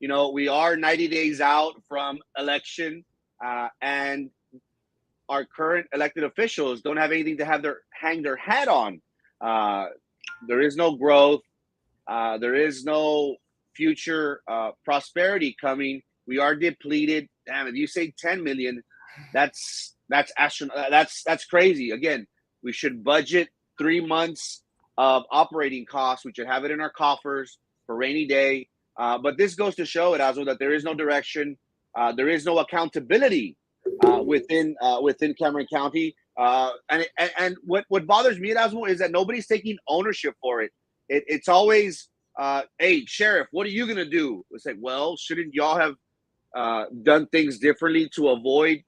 We are 90 days out from election, and our current elected officials don't have anything to hang their hat on. There is no growth. There is no future prosperity coming. We are depleted. Damn, if you say 10 million, that's that's crazy. Again, we should budget 3 months of operating costs. We should have it in our coffers for rainy day. But this goes to show, Erasmo, that there is no direction. There is no accountability within Cameron County. And what bothers me, Erasmo, is that nobody's taking ownership for it. It's always, hey, Sheriff, what are you going to do? It's like, well, shouldn't y'all have done things differently to avoid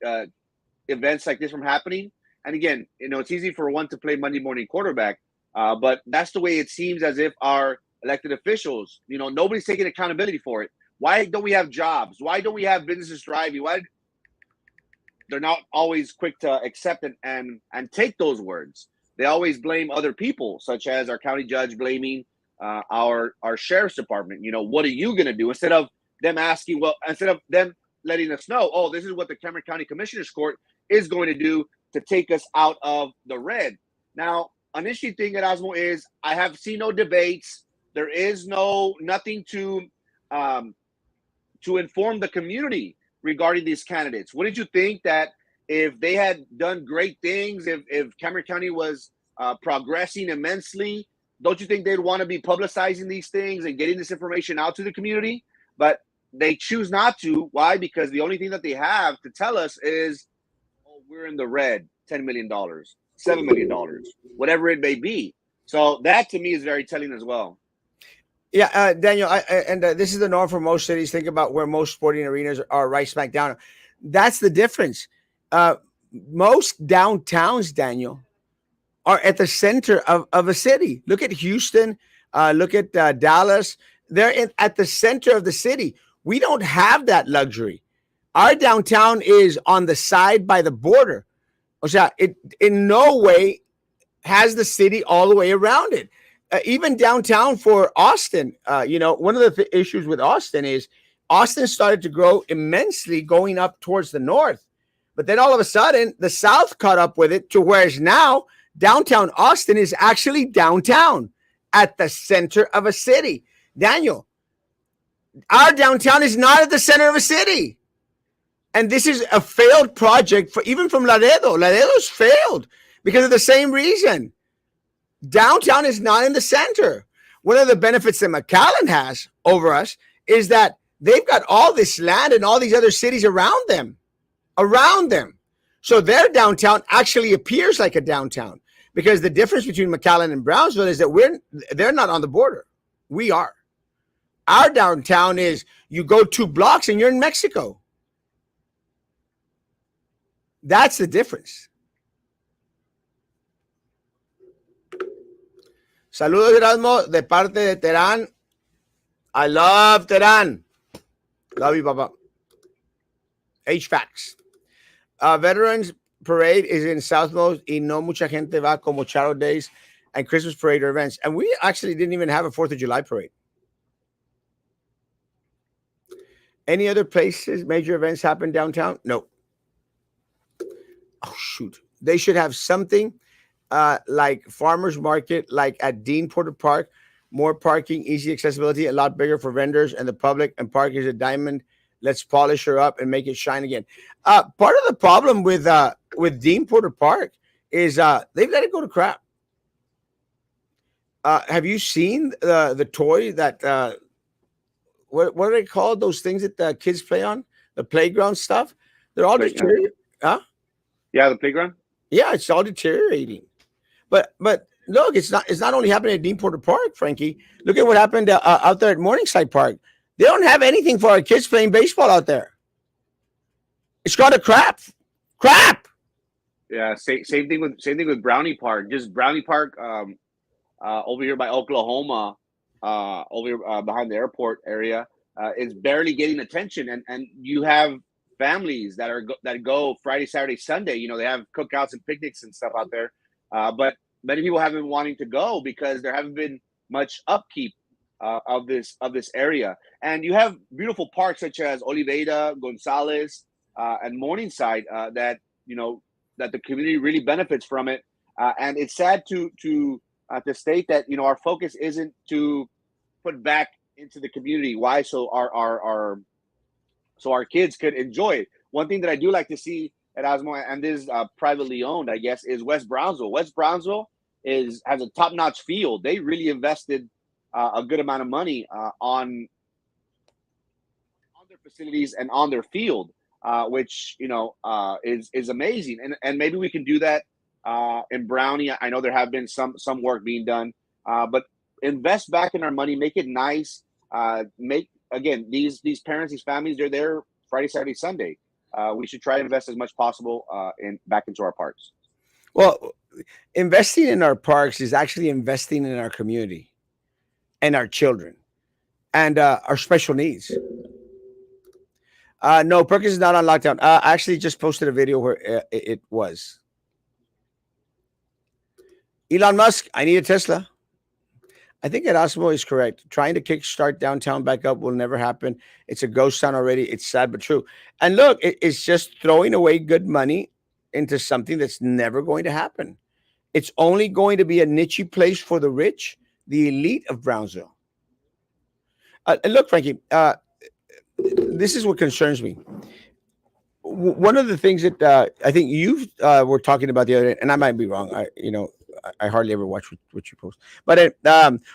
events like this from happening? And again, it's easy for one to play Monday morning quarterback, but that's the way it seems as if our elected officials, nobody's taking accountability for it. Why don't we have jobs? Why don't we have businesses thriving? Why they're not always quick to accept and take those words? They always blame other people, such as our county judge blaming our sheriff's department. What are you going to do? Instead of them letting us know, oh, this is what the Cameron County Commissioner's Court is going to do to take us out of the red. Now, an interesting thing, Erasmo, is I have seen no debates. There is nothing to to inform the community regarding these candidates? Wouldn't you think that if they had done great things, if Cameron County was progressing immensely, don't you think they'd want to be publicizing these things and getting this information out to the community? But they choose not to. Why? Because the only thing that they have to tell us is, oh, we're in the red, $10 million, $7 million, whatever it may be. So that to me is very telling as well. Yeah, Daniel, this is the norm for most cities. Think about where most sporting arenas are, right smack down. That's the difference. Most downtowns, Daniel, are at the center of a city. Look at Houston. Look at Dallas. They're at the center of the city. We don't have that luxury. Our downtown is on the side by the border. O sea, it in no way has the city all the way around it. Even downtown for Austin, one of the issues with Austin is Austin started to grow immensely going up towards the north. But then all of a sudden, the south caught up with it to whereas now downtown Austin is actually downtown at the center of a city. Daniel, our downtown is not at the center of a city. And this is a failed project for even from Laredo. Laredo's failed because of the same reason. Downtown is not in the center. One of the benefits that McAllen has over us is that they've got all this land and all these other cities around them. So their downtown actually appears like a downtown because the difference between McAllen and Brownsville is that they're not on the border. We are. Our downtown is you go 2 blocks and you're in Mexico. That's the difference. Saludos, Erasmo, de parte de Terán. I love Terán. Love you, Papa. HVACs. Veterans Parade is in Southmost y no mucha gente va como Charo Days and Christmas Parade or events. And we actually didn't even have a 4th of July parade. Any other places, major events happen downtown? No. Oh, shoot. They should have something like farmers market, like at Dean Porter Park, more parking, easy accessibility, a lot bigger for vendors and the public, and park is a diamond. Let's polish her up and make it shine again. Part of the problem with Dean Porter Park is they've let it go to crap. Have you seen the toy that what are they called? Those things that the kids play on, the playground stuff. They're all deteriorating. Huh? Yeah, the playground. Yeah, it's all deteriorating. But look, it's not only happening at Dean Porter Park, Frankie. Look at what happened out there at Morningside Park. They don't have anything for our kids playing baseball out there. It's got a crap. Yeah, same thing with Brownie Park. Just Brownie Park, over here by Oklahoma, over here, behind the airport area, is barely getting attention. And you have families that go Friday, Saturday, Sunday. They have cookouts and picnics and stuff out there. But many people haven't been wanting to go because there haven't been much upkeep of this area. And you have beautiful parks such as Oliveira, Gonzales, and Morningside that the community really benefits from it. And it's sad to state that our focus isn't to put back into the community. Why? So our kids could enjoy it. One thing that I do like to see at Erasmo, and this is privately owned, I guess, is West Brownsville. West Brownsville has a top-notch field. They really invested a good amount of money on their facilities and on their field, which is amazing. And maybe we can do that in Brownie. I know there have been some work being done, but invest back in our money, make it nice. Again, these parents, these families, they're there Friday, Saturday, Sunday. We should try to invest as much possible back into our parks. Well, investing in our parks is actually investing in our community and our children and our special needs. No, Perkins is not on lockdown. I actually just posted a video where it was. Elon Musk, I need a Tesla. I think Erasmo is correct. Trying to kickstart downtown back up will never happen. It's a ghost town already. It's sad but true. And look, it's just throwing away good money into something that's never going to happen. It's only going to be a niche place for the rich, the elite of Brownsville. And look, Frankie, this is what concerns me. One of the things that I think you were talking about the other day, and I might be wrong. I hardly ever watch what you post. But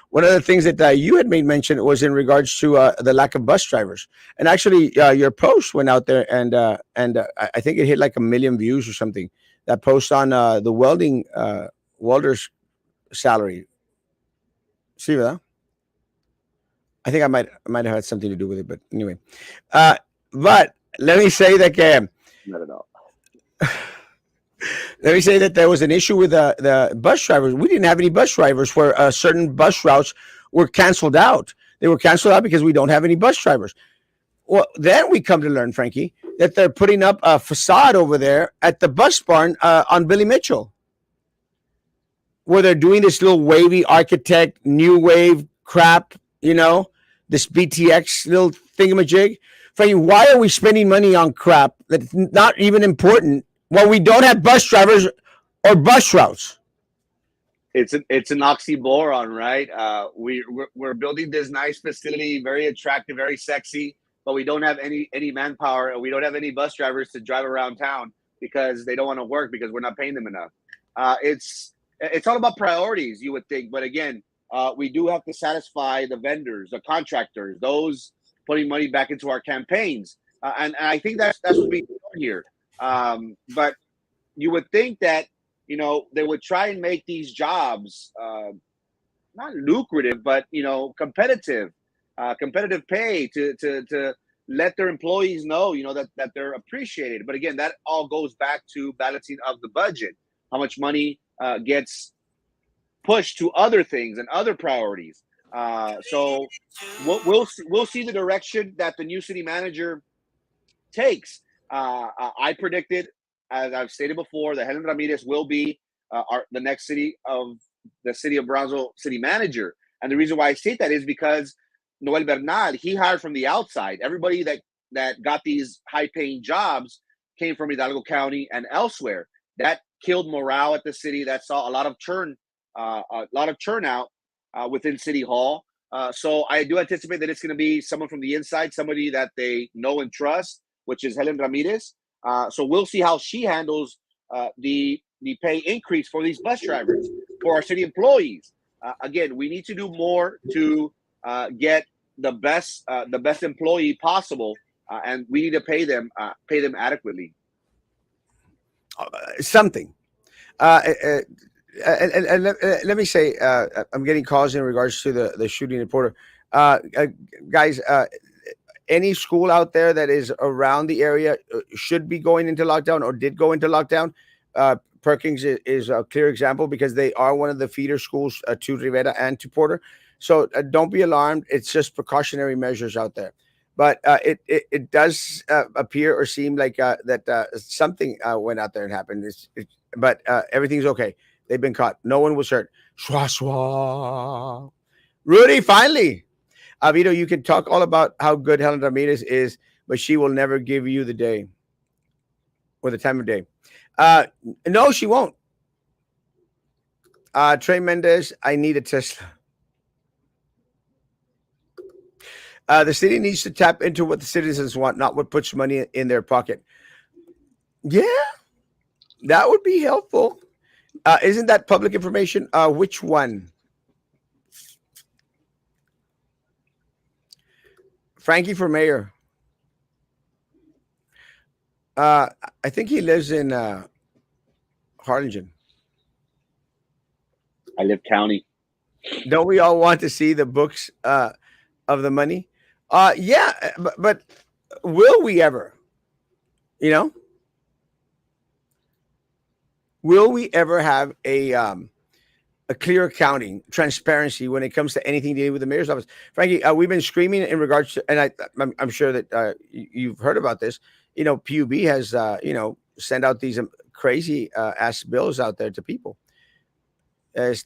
one of the things that you had made mention was in regards to the lack of bus drivers. And actually, your post went out there, and I think it hit like 1 million views or something. That post on the welder's salary. See that? I think I might have had something to do with it, but anyway. But let me say that. Not at all. Let me say that there was an issue with the bus drivers. We didn't have any bus drivers where certain bus routes were canceled out. They were canceled out because we don't have any bus drivers. Well, then we come to learn, Frankie, that they're putting up a facade over there at the bus barn on Billy Mitchell, where they're doing this little wavy architect, new wave crap, this BTX little thingamajig. Frankie, why are we spending money on crap that's not even important when we don't have bus drivers or bus routes? It's an oxymoron, right? We're building this nice facility, very attractive, very sexy, but we don't have any manpower, and we don't have any bus drivers to drive around town because they don't want to work because we're not paying them enough. It's all about priorities, you would think, but again, we do have to satisfy the vendors, the contractors, those putting money back into our campaigns, and I think that's what's being done here. But you would think that they would try and make these jobs not lucrative, but competitive pay to let their employees know that they're appreciated. But again, that all goes back to balancing of the budget, how much money gets pushed to other things and other priorities. So we'll see the direction that the new city manager takes. I predicted, as I've stated before, that Helen Ramirez will be the next city of Brownsville city manager. And the reason why I state that is because Noel Bernal, he hired from the outside. Everybody that got these high-paying jobs came from Hidalgo County and elsewhere. That killed morale at the city. That saw a lot of turnout within City Hall. So I do anticipate that it's going to be someone from the inside, somebody that they know and trust, which is Helen Ramirez. So we'll see how she handles the pay increase for these bus drivers, for our city employees. Again, we need to do more to get the best employee possible, and we need to pay them adequately. Something. And let me say, I'm getting calls in regards to the shooting in Porter. Guys, any school out there that is around the area should be going into lockdown or did go into lockdown. Perkins is a clear example because they are one of the feeder schools to Rivera and to Porter. So don't be alarmed. It's just precautionary measures out there. But it does appear or seem like that something went out there and happened. But everything's okay. They've been caught. No one was hurt. Schwa, schwa. Rudy, finally. Vito, you can talk all about how good Helen Ramirez is, but she will never give you the day or the time of day. No, she won't. Trey Mendez, I need a Tesla. The city needs to tap into what the citizens want, not what puts money in their pocket. Yeah, that would be helpful. Isn't that public information? Which one? Frankie for mayor. I think he lives in Harlingen. I live county. Don't we all want to see the books of the money? Yeah, but will we ever? Will we ever have a clear accounting, transparency when it comes to anything to do with the mayor's office? Frankie, we've been screaming in regards to, and I'm sure that you've heard about this. PUB has sent out these crazy ass bills out there to people. We've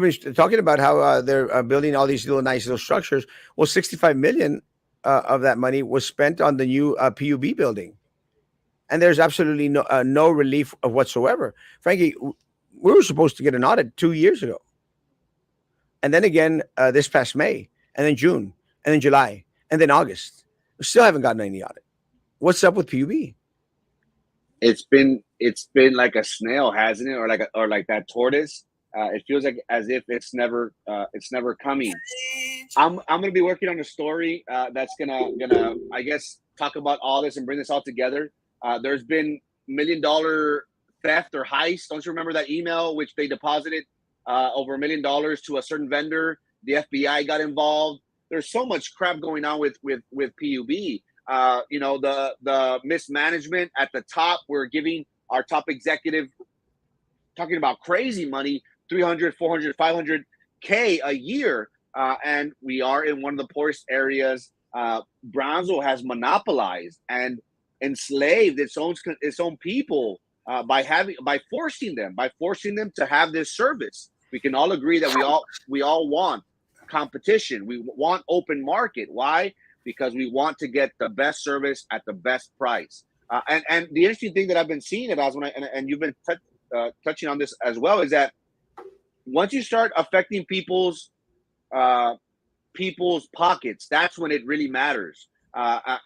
been talking about how they're building all these nice little structures. Well, 65 million of that money was spent on the new PUB building, and there's absolutely no relief of whatsoever. Frankie, we were supposed to get an audit 2 years ago, and then again this past May, and then June, and then July, and then August. We still haven't gotten any audit. What's up with PUB? It's been like a snail, hasn't it, or like that tortoise. It feels like as if it's never coming. I'm gonna be working on a story that's gonna I guess talk about all this and bring this all together. There's been $1 million theft or heist. Don't you remember that email which they deposited over $1 million to a certain vendor? The FBI got involved. There's so much crap going on with PUB. The mismanagement at the top. We're giving our top executive, talking about crazy money, 300, 400, 500K a year. And we are in one of the poorest areas. Brownsville has monopolized and enslaved its own people by forcing them to have this service. We can all agree that we all want competition. We want open market. Why? Because we want to get the best service at the best price. And the interesting thing that I've been seeing, and you've been touching on this as well, is that once you start affecting people's pockets, that's when it really matters.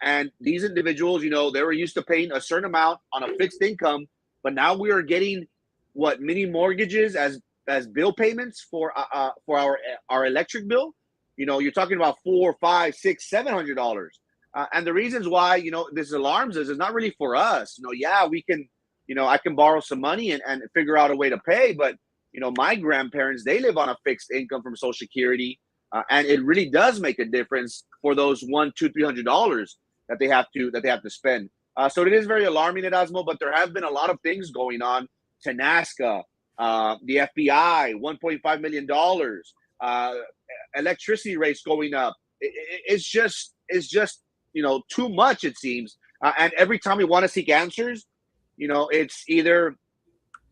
And these individuals, they were used to paying a certain amount on a fixed income, but now we are getting mini mortgages as bill payments for our electric bill. You're talking about $400, $500, $600, $700. And the reasons why, this alarms us is not really for us. Yeah, we can, I can borrow some money and figure out a way to pay. But, my grandparents, they live on a fixed income from Social Security. And it really does make a difference for those $100, $200, $300 that they have to spend. So it is very alarming, Erasmo, but there have been a lot of things going on. Tenasca, the FBI, $1.5 million, electricity rates going up. It's just too much, it seems. And every time we want to seek answers, it's either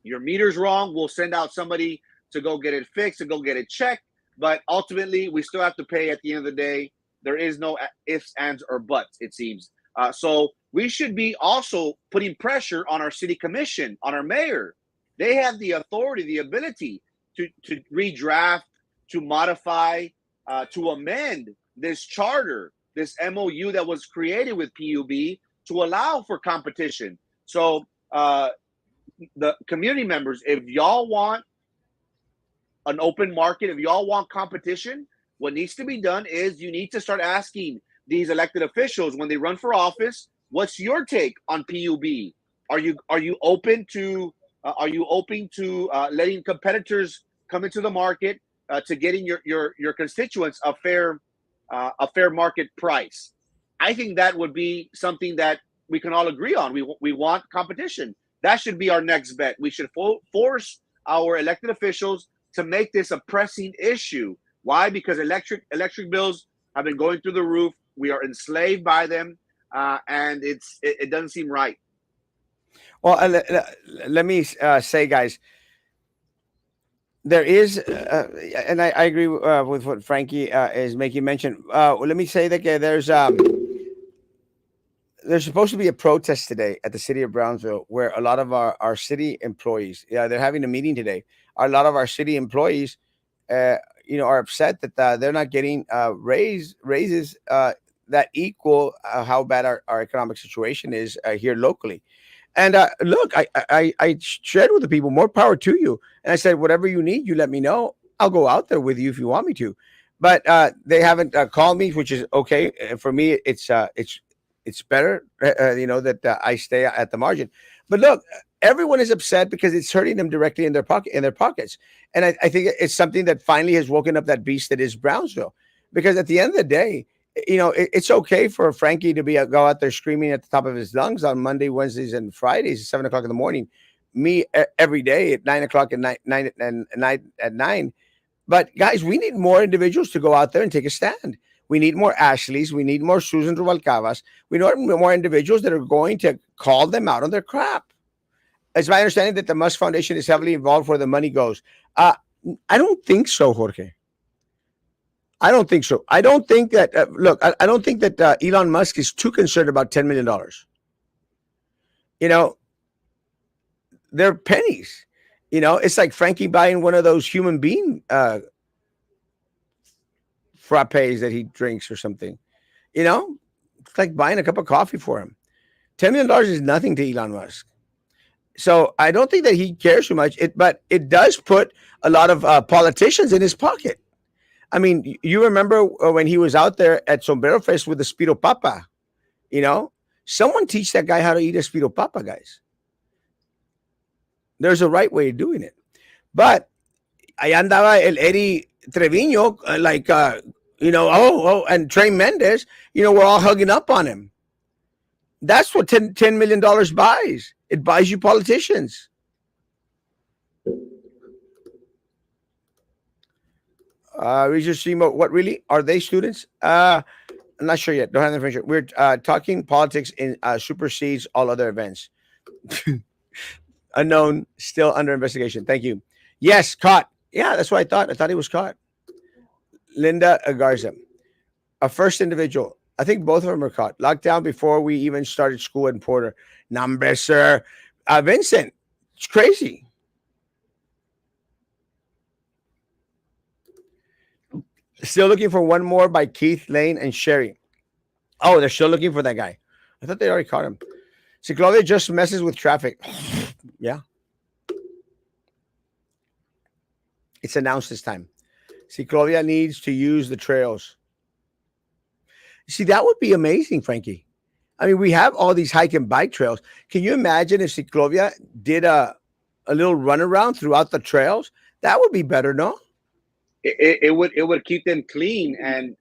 your meter's wrong, we'll send out somebody to go get it fixed, to go get it checked. But ultimately, we still have to pay at the end of the day. There is no ifs, ands, or buts, it seems. So we should be also putting pressure on our city commission, on our mayor. They have the authority, the ability to redraft, to modify, to amend this charter, this MOU that was created with PUB to allow for competition. So the community members, if y'all want an open market, if y'all want competition, what needs to be done is you need to start asking these elected officials when they run for office, what's your take on PUB? Are you open to letting competitors come into the market to getting your constituents a fair market price? I think that would be something that we can all agree on. We want competition. That should be our next bet. We should force our elected officials to make this a pressing issue. Why? Because electric bills have been going through the roof. We are enslaved by them, and it doesn't seem right. Well, let me say, guys, there is, and I agree with what Frankie is making mention. Let me say that there's supposed to be a protest today at the city of Brownsville where a lot of our city employees, they're having a meeting today. A lot of our city employees, are upset that they're not getting raises that equal how bad our economic situation is here locally. And look, I shared with the people, more power to you. And I said, whatever you need, you let me know. I'll go out there with you if you want me to. But they haven't called me, which is okay. For me, it's better, that I stay at the margin. But look, everyone is upset because it's hurting them directly in their pockets. And I think it's something that finally has woken up that beast that is Brownsville. Because at the end of the day, it's okay for Frankie to go out there screaming at the top of his lungs on Monday, Wednesdays, and Fridays at 7 o'clock in the morning. Me every day at 9 o'clock at night at 9. But guys, we need more individuals to go out there and take a stand. We need more Ashleys. We need more Susan Rubalcavas. We need more individuals that are going to call them out on their crap. It's my understanding that the Musk Foundation is heavily involved where the money goes. I don't think so, Jorge. I don't think so. I don't think that, look, I don't think that Elon Musk is too concerned about $10 million. They're pennies. It's like Frankie buying one of those human being frappes that he drinks or something. You know, it's like buying a cup of coffee for him. $10 million is nothing to Elon Musk. So I don't think that he cares too much. But it does put a lot of politicians in his pocket. I mean, you remember when he was out there at Sombrero Fest with the Spiro Papa? You know, someone teach that guy how to eat a Spiro Papa, guys. There's a right way of doing it. But allá andaba el Eddie Treviño, and Trey Mendez, we're all hugging up on him. That's what $10 million buys. It buys you politicians. Regis Simo, what really? Are they students? I'm not sure yet. Don't have the information. We're talking politics in supersedes all other events. Unknown, still under investigation. Thank you. Yes, caught. Yeah, that's what I thought. I thought he was caught. Linda Garza, a first individual. I think both of them are caught. Locked down before we even started school in Porter. Number, sir. Vincent, it's crazy. Still looking for one more by Keith Lane and Sherry. Oh, they're still looking for that guy. I thought they already caught him. Ciclovia just messes with traffic. Yeah. It's announced this time. Ciclovia needs to use the trails. See, that would be amazing, Frankie. I mean, we have all these hike and bike trails. Can you imagine if Ciclovia did a little runaround throughout the trails? That would be better, no? It would keep them clean and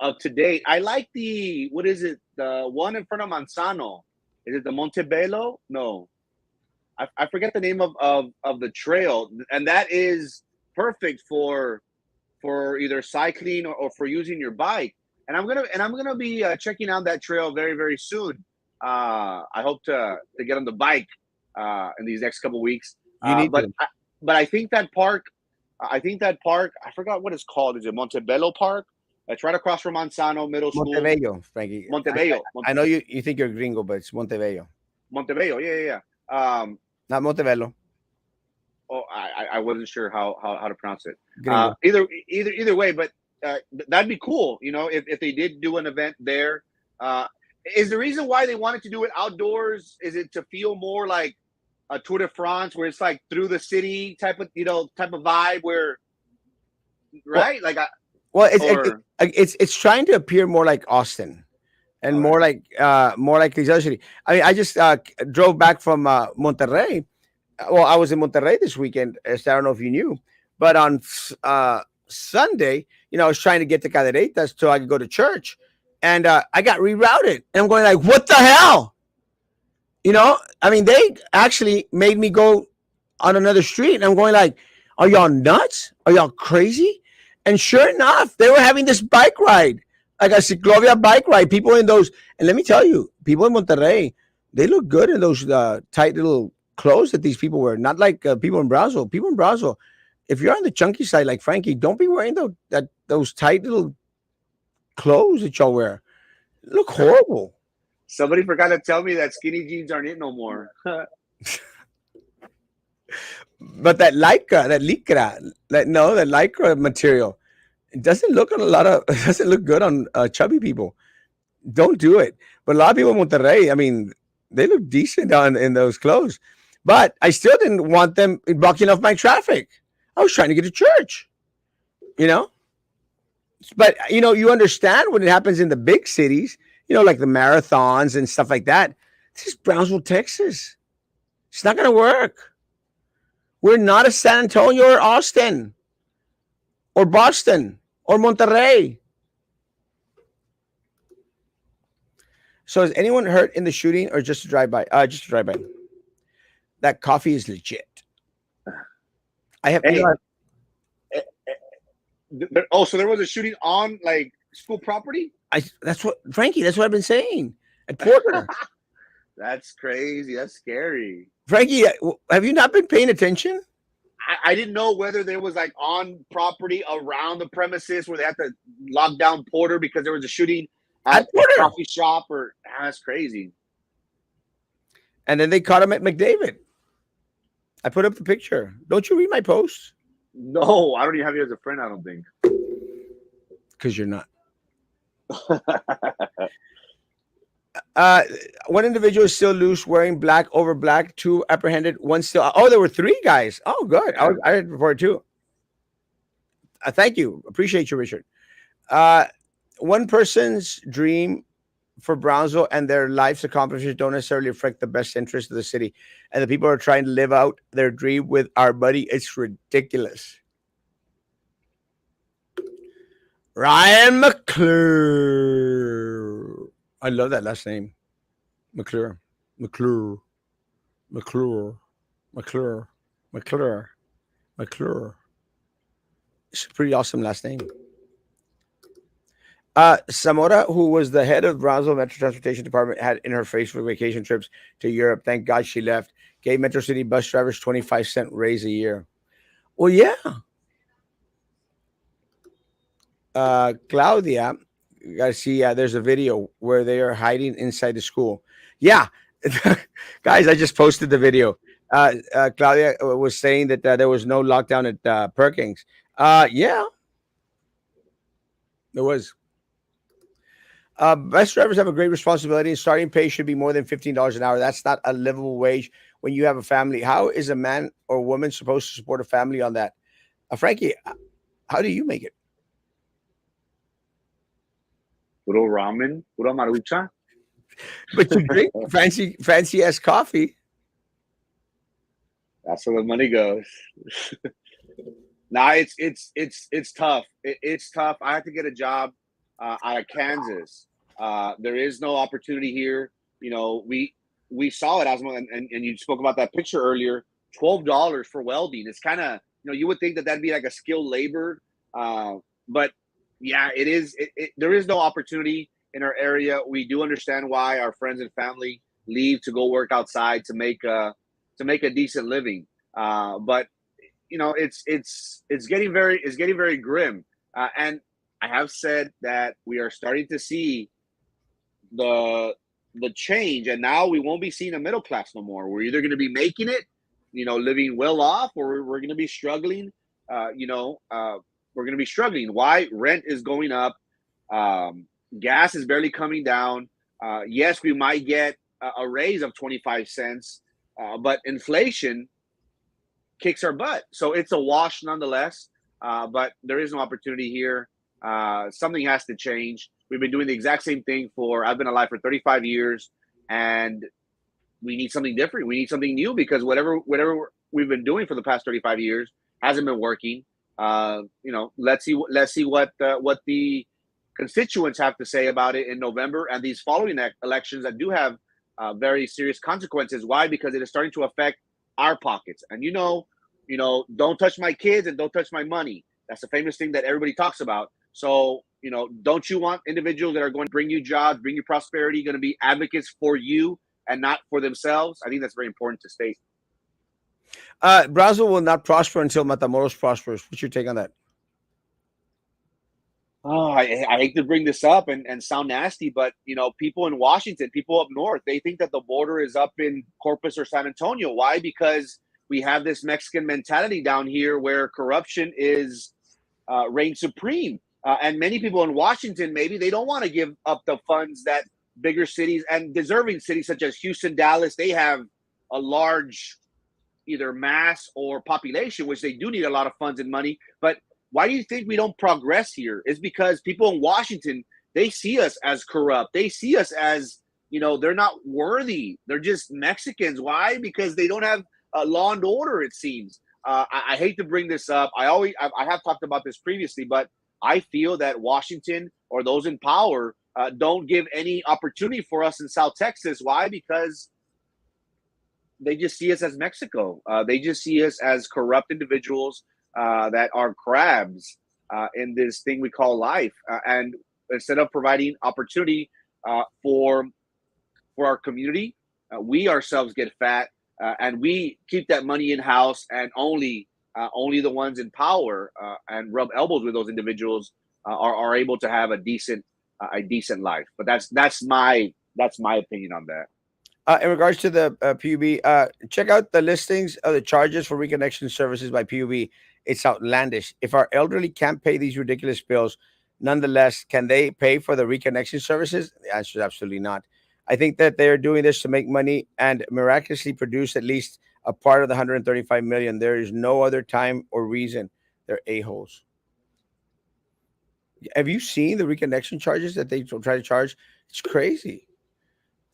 up to date. I like the one in front of Manzano. Is it the Montebello? No, I forget the name of the trail, and that is perfect for either cycling or for using your bike. And I'm gonna be checking out that trail very, very soon. I hope to get on the bike in these next couple weeks. You need to. But I think that park. I forgot what it's called. Is it Montebello Park? It's right across from Manzano Middle School. Montebello, Frankie. Montebello. I know you think you're gringo, but it's Montebello. Montebello, yeah. Not Montebello. Oh, I wasn't sure how to pronounce it. Gringo. Either way, but that'd be cool. If they did do an event there. Is the reason why they wanted to do it outdoors? Is it to feel more like a Tour de France, where it's like through the city type of vibe, where right? It's trying to appear more like Austin, and more like these other cities. I mean, I just drove back from Monterrey. Well, I was in Monterrey this weekend. I don't know if you knew, but on Sunday, I was trying to get to Cadereytas so I could go to church, and I got rerouted, and I'm going like, what the hell? I mean, they actually made me go on another street, and I'm going like, are y'all nuts? Are y'all crazy? And sure enough, they were having this bike ride, like a Ciclovia bike ride. People in those, and let me tell you, people in Monterrey, they look good in those tight little clothes that these people wear. Not like people in Brownsville. People in Brownsville, if you're on the chunky side like Frankie, don't be wearing those tight little clothes that y'all wear. Look horrible. Somebody forgot to tell me that skinny jeans aren't it no more. But that lycra material, it doesn't look good on chubby people. Don't do it. But a lot of people in Monterrey, I mean, they look decent in those clothes. But I still didn't want them blocking off my traffic. I was trying to get to church, But, you understand when it happens in the big cities, like the marathons and stuff like that. This is Brownsville, Texas. It's not going to work. We're not a San Antonio or Austin or Boston or Monterrey. So is anyone hurt in the shooting or just a drive-by? Just a drive-by. That coffee is legit. I have... Hey, so there was a shooting on like school property? That's what I've been saying at Porter. That's crazy. That's scary. Frankie, have you not been paying attention? I didn't know whether there was like on property around the premises where they had to lock down Porter because there was a shooting at a coffee shop or that's crazy. And then they caught him at McDavid. I put up the picture. Don't you read my posts? No, I don't even have you as a friend, I don't think. Because you're not. Uh, One individual is still loose, wearing black over black. Two apprehended. One still. Oh, there were three guys. Oh, good. Yeah. I had reported too. Thank you. Appreciate you, Richard. Uh, One person's dream for Brownsville and their life's accomplishments don't necessarily reflect the best interest of the city, and the people are trying to live out their dream with our buddy. It's ridiculous. Ryan McClure. I love that last name. McClure. McClure. McClure. McClure. McClure. McClure. It's a pretty awesome last name. Samora, who was the head of Brownsville Metro Transportation Department, had in her face for vacation trips to Europe. Thank God she left. Gave Metro City bus drivers 25-cent raise a year. Well, yeah. Claudia, you gotta see. There's a video where they are hiding inside the school. Yeah, guys, I just posted the video. Claudia was saying that there was no lockdown at Perkins. Yeah, there was. Bus drivers have a great responsibility, and starting pay should be more than $15 an hour. That's not a livable wage when you have a family. How is a man or woman supposed to support a family on that? Frankie, how do you make it? Puro ramen, puro marucha. But you drink fancy ass coffee. That's where the money goes. Nah, it's tough. It's tough. I have to get a job out of Kansas. There is no opportunity here. You know, we saw it, Erasmo, and you spoke about that picture earlier. $12 for welding. It's kind of, you know, you would think that that'd be like a skilled labor, but yeah, it is. There is no opportunity in our area. We do understand why our friends and family leave to go work outside to make a decent living. But you know, it's getting very grim. And I have said that we are starting to see the change, and now we won't be seeing a middle class no more. We're either going to be making it, you know, living well off, or we're going to be struggling. We're going to be struggling. Why? Rent is going up. Gas is barely coming down. Yes, we might get a raise of 25 cents, but inflation kicks our butt. So it's a wash nonetheless. But there is no opportunity here. Something has to change. We've been doing the exact same thing I've been alive for 35 years, and we need something different. We need something new, because whatever we've been doing for the past 35 years hasn't been working. Let's see what the constituents have to say about it in November and these following elections that do have very serious consequences. Why? Because it is starting to affect our pockets. And don't touch my kids and don't touch my money. That's the famous thing that everybody talks about. So, don't you want individuals that are going to bring you jobs, bring you prosperity, going to be advocates for you and not for themselves? I think that's very important to state. Brazil will not prosper until Matamoros prospers. What's your take on that? Oh, I hate to bring this up and sound nasty, but people in Washington, people up north, they think that the border is up in Corpus or San Antonio. Why? Because we have this Mexican mentality down here where corruption is reigns supreme. And many people in Washington, maybe they don't want to give up the funds that bigger cities and deserving cities such as Houston, Dallas, they have a large either mass or population, which they do need a lot of funds and money. But why do you think we don't progress here? It's because people in Washington, they see us as corrupt. They see us as, they're not worthy. They're just Mexicans. Why? Because they don't have law and order, it seems. I hate to bring this up. I have talked about this previously, but I feel that Washington or those in power don't give any opportunity for us in South Texas. Why? Because they just see us as Mexico. They just see us as corrupt individuals that are crabs in this thing we call life. And instead of providing opportunity for our community, we ourselves get fat and we keep that money in house, and only the ones in power and rub elbows with those individuals are able to have a decent life. But that's my opinion on that. In regards to the PUB, check out the listings of the charges for reconnection services by PUB. It's outlandish. If our elderly can't pay these ridiculous bills, Nonetheless, can they pay for the reconnection services? The answer is absolutely not. I think that they're doing this to make money and miraculously produce at least a part of the 135 million. There is no other time or reason. They're a-holes. Have you seen the reconnection charges that they try to charge? It's crazy.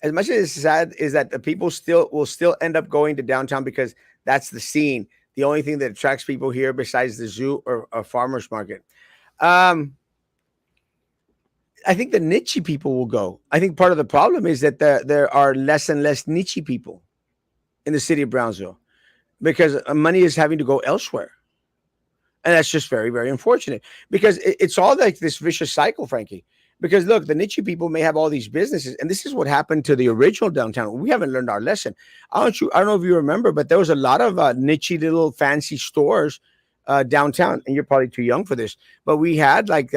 As much as it's sad is that the people still will still end up going to downtown because that's the scene. The only thing that attracts people here besides the zoo or a farmer's market. Um, I think the niche people will go. I think part of the problem is that there are less and less niche people in the city of Brownsville because money is having to go elsewhere. And that's just very, very unfortunate because it's all like this vicious cycle, Frankie. Because look, the niche people may have all these businesses, and this is what happened to the original downtown. We haven't learned our lesson. I don't know if you remember, but there was a lot of niche little fancy stores downtown, and you're probably too young for this. But we had like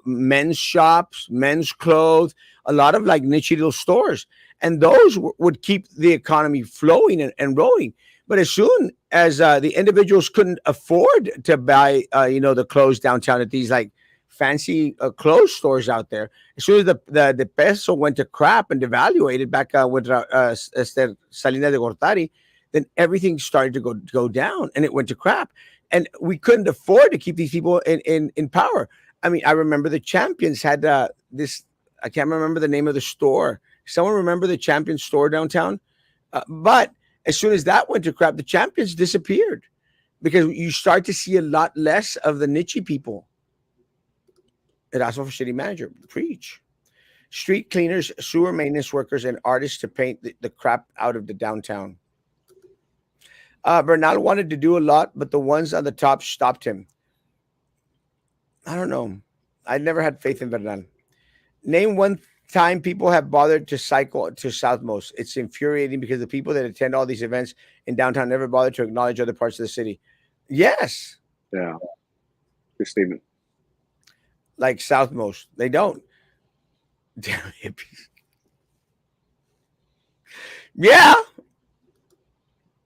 men's shops, men's clothes, a lot of like niche little stores, and those would keep the economy flowing and rolling. But as soon as the individuals couldn't afford to buy, the clothes downtown at these like fancy clothes stores out there, as soon as the peso went to crap and devaluated back with Salinas de Gortari, then everything started to go down and it went to crap. And we couldn't afford to keep these people in power. I mean, I remember the Champions had this. I can't remember the name of the store. Someone remember the Champions store downtown? But as soon as that went to crap, the Champions disappeared because you start to see a lot less of the niche people. Erasmo for city manager. Preach. Street cleaners, sewer maintenance workers, and artists to paint the crap out of the downtown. Bernal wanted to do a lot, but the ones on the top stopped him. I don't know. I never had faith in Bernal. Name one time people have bothered to cycle to Southmost. It's infuriating because the people that attend all these events in downtown never bother to acknowledge other parts of the city. Yes. Yeah. Good statement. Like Southmost. They don't. Damn hippies. Yeah.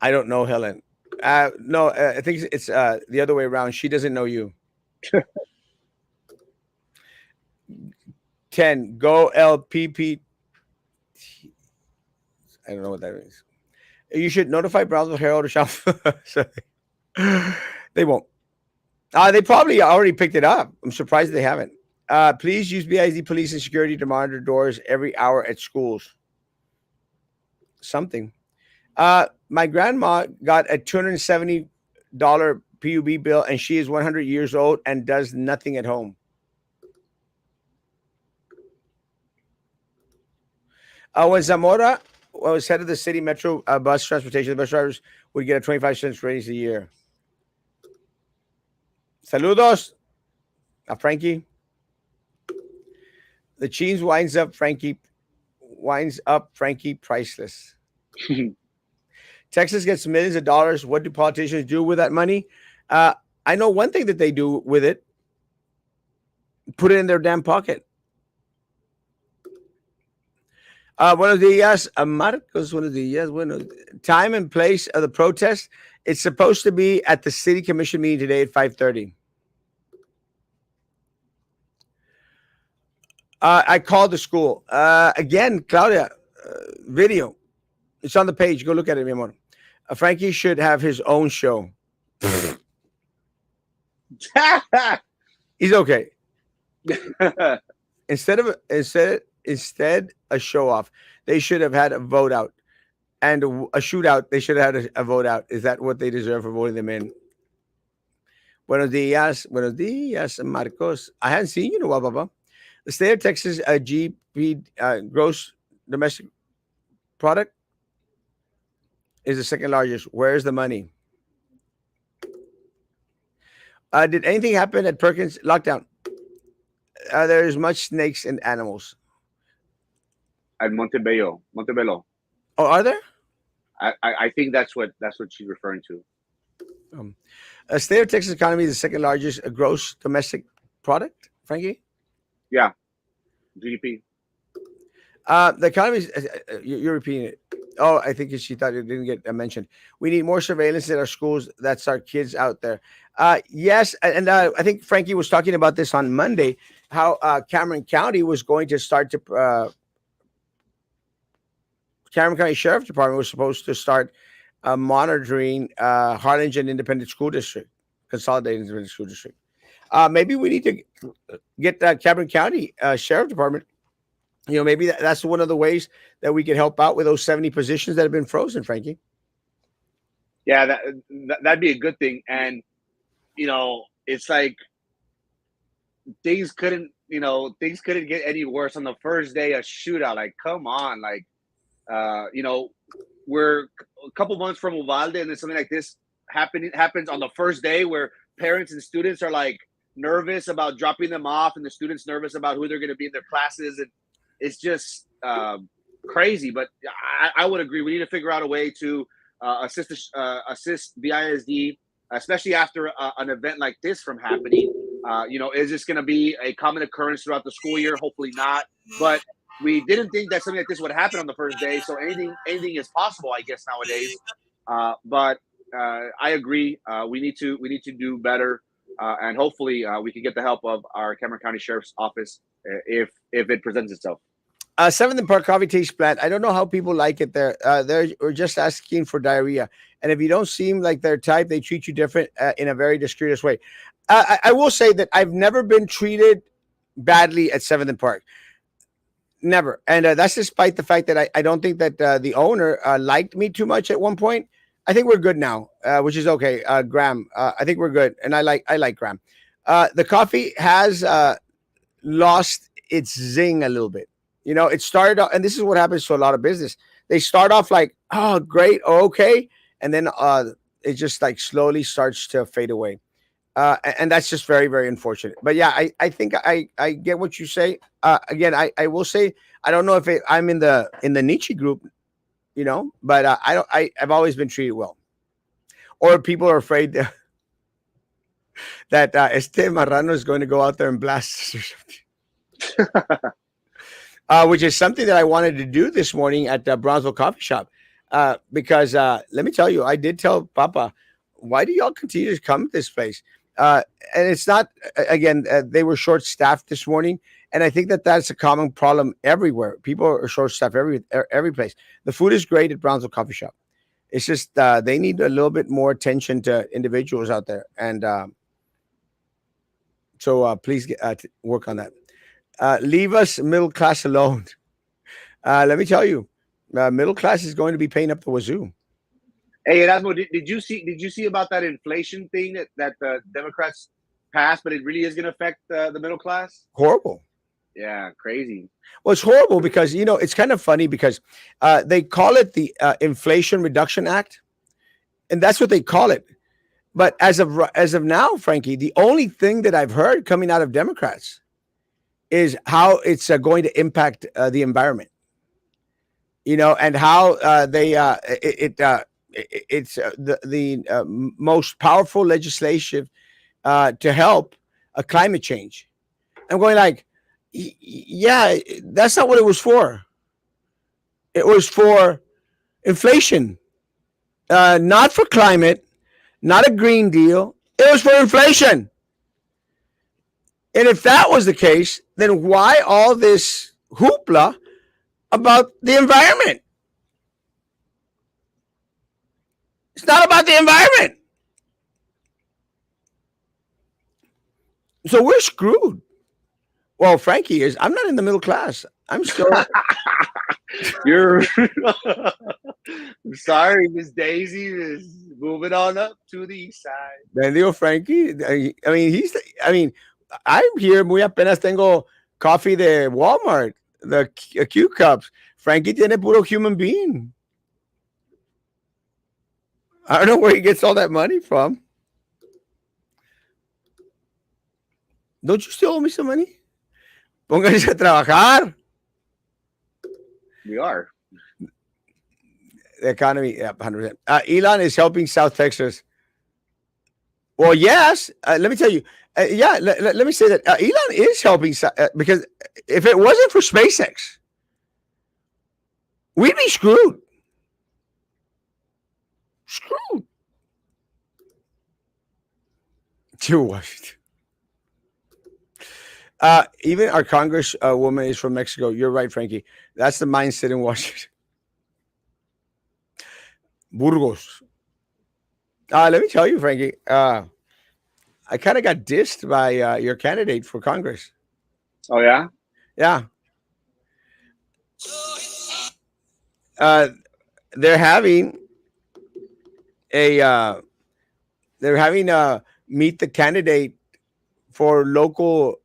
I don't know Helen. No, I think it's the other way around. She doesn't know you. 10. Go LPP. I don't know what that means. You should notify Brownsville Herald or Shop. They won't. They probably already picked it up. I'm surprised they haven't. Please use BIZ police and security to monitor doors every hour at schools. Something. My grandma got a $270 PUB bill, and she is 100 years old and does nothing at home. When Zamora was head of the city metro bus transportation, the bus drivers would get a 25-cent raise a year. Saludos a Frankie. The cheese winds up Frankie priceless. Texas gets millions of dollars. What do politicians do with that money? I know one thing that they do with it. Put it in their damn pocket. Buenos días, Marcos. Buenos días. Bueno, time and place of the protest. It's supposed to be at the city commission meeting today at 5:30. I called the school. Again, Claudia, video. It's on the page. Go look at it, mi amor. Frankie should have his own show. He's okay. Instead a show off, they should have had a vote out and a shootout. They should have had a vote out. Is that what they deserve for voting them in? Buenos días, Marcos. I hadn't seen you in a while, Baba. The state of Texas GP gross domestic product is the second largest. Where's the money? Did anything happen at Perkins lockdown? There's much snakes and animals. At Montebello. Oh, are there? I think that's what she's referring to. State of Texas economy is the second largest gross domestic product, Frankie? Yeah. GDP. The economy is, you're repeating it. Oh, I think she thought it didn't get mentioned. We need more surveillance in our schools. That's our kids out there. Yes, and I think Frankie was talking about this on Monday. How Cameron County was going to start to Cameron County Sheriff Department was supposed to start monitoring Harlingen Independent School District, Consolidated Independent School District. Maybe we need to get Cameron County Sheriff Department. Maybe that's one of the ways that we can help out with those 70 positions that have been frozen, Frankie. Yeah, that'd be a good thing. And it's like things couldn't get any worse on the first day of shootout. Like, come on, like we're a couple months from Uvalde, and then something like this happens on the first day, where parents and students are like nervous about dropping them off, and the students nervous about who they're going to be in their classes, and it's just crazy. But I would agree. We need to figure out a way to assist BISD, especially after an event like this from happening. Is this going to be a common occurrence throughout the school year? Hopefully not. But we didn't think that something like this would happen on the first day. So anything is possible, I guess, nowadays. But I agree. We need to do better, and hopefully we can get the help of our Cameron County Sheriff's Office if it presents itself. 7th and Park Coffee Taste Plant. I don't know how people like it there. They're just asking for diarrhea. And if you don't seem like their type, they treat you different in a very discreet way. I will say that I've never been treated badly at 7th and Park. Never. And that's despite the fact that I don't think that the owner liked me too much at one point. I think we're good now, which is okay. Graham, I think we're good. And I like Graham. The coffee has lost its zing a little bit. It started off, and this is what happens to a lot of business. They start off like, oh, great, okay. And then it just like slowly starts to fade away. And that's just very, very unfortunate. But yeah, I think I get what you say. Again, I will say, I don't know if I'm in the Nietzsche group, but I've always been treated well. Or people are afraid that Este Marrano is going to go out there and blast us or something. Which is something that I wanted to do this morning at the Brownsville Coffee Shop. Because let me tell you, I did tell Papa, why do y'all continue to come to this place? And it's not, again, they were short-staffed this morning. And I think that that's a common problem everywhere. People are short-staffed every place. The food is great at Brownsville Coffee Shop. It's just they need a little bit more attention to individuals out there. And so please work on that. Leave us middle class alone. Let me tell you, middle class is going to be paying up the wazoo. Hey, Erasmo, did you see about that inflation thing that the Democrats passed, but it really is going to affect the middle class? Horrible. Yeah, crazy. Well, it's horrible because, it's kind of funny because they call it the Inflation Reduction Act, and that's what they call it. But as of now, Frankie, the only thing that I've heard coming out of Democrats is how it's going to impact the environment, and how it's the most powerful legislation to help climate change. I'm going like, yeah, that's not what it was for. It was for inflation, not for climate, not a Green Deal. It was for inflation. And if that was the case, then why all this hoopla about the environment? It's not about the environment. So we're screwed. Well, Frankie is. I'm not in the middle class. I'm still. You're. I'm sorry, Miss Daisy is moving on up to the east side. Bendio Frankie. I'm here. Muy apenas tengo coffee de Walmart, the Q cups. Frankie tiene puro human being. I don't know where he gets all that money from. Don't you still owe me some money? Pónganse a trabajar. We are. The economy, yeah, 100%. Elon is helping South Texas. Well, yes. Let me tell you. Let me say that Elon is helping because if it wasn't for SpaceX, we'd be screwed. Screwed. To Washington. Even our Congress woman is from Mexico. You're right, Frankie. That's the mindset in Washington. Burgos. Let me tell you, Frankie. I kind of got dissed by your candidate for Congress. Oh yeah. Yeah. Uh, they're having a they're having meet the candidate for local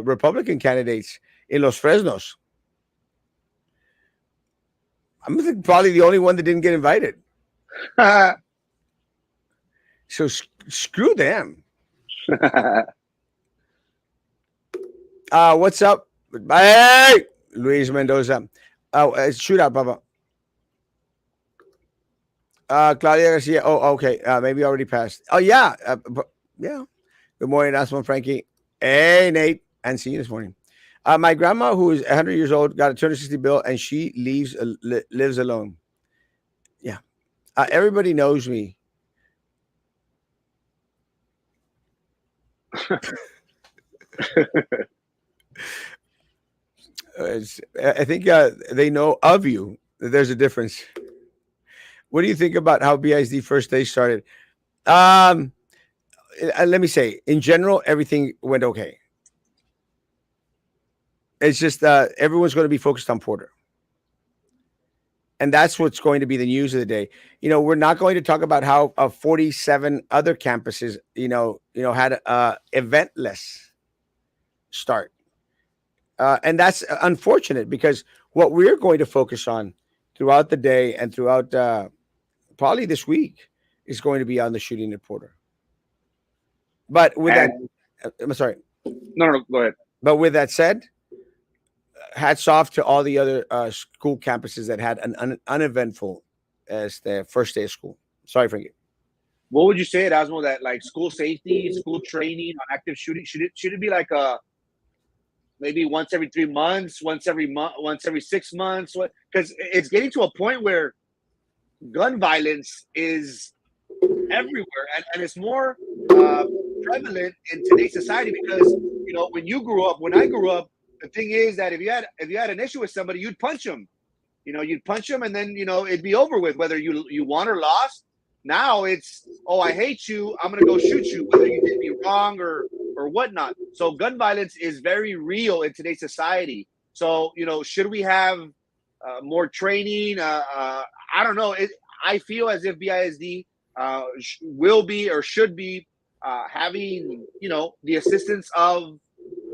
Republican candidates in Los Fresnos. I'm probably the only one that didn't get invited. So screw them. What's up? Hey, Luis Mendoza. Shootout, Papa. Claudia Garcia. Oh, okay. Maybe already passed. Oh, yeah. Yeah. Good morning, Erasmo and Frankie. Hey, Nate. And see you this morning. My grandma, who is 100 years old, got a 260 bill, and she lives alone. Yeah. Everybody knows me. I think they know of you. There's a difference. What do you think about how BISD first day started? Let me say, in general, everything went okay. It's just everyone's going to be focused on Porter. And that's what's going to be the news of the day. We're not going to talk about how 47 other campuses, had eventless start. And that's unfortunate because what we're going to focus on throughout the day and throughout probably this week is going to be on the shooting at Porter. But with that, I'm sorry. No, go ahead. But with that said, hats off to all the other school campuses that had an uneventful as their first day of school. Sorry, Frankie. What would you say, Erasmo, that like school safety, school training on active shooting, should it be like maybe once every 3 months, once every 6 months? Because it's getting to a point where gun violence is everywhere, and it's more prevalent in today's society because when I grew up, the thing is that if you had an issue with somebody, you'd punch them. You'd punch them, and then it'd be over with, whether you won or lost. Now it's, oh, I hate you, I'm gonna go shoot you, whether you did me wrong or whatnot. So gun violence is very real in today's society. So should we have more training? I don't know. I feel as if BISD will be or should be having the assistance of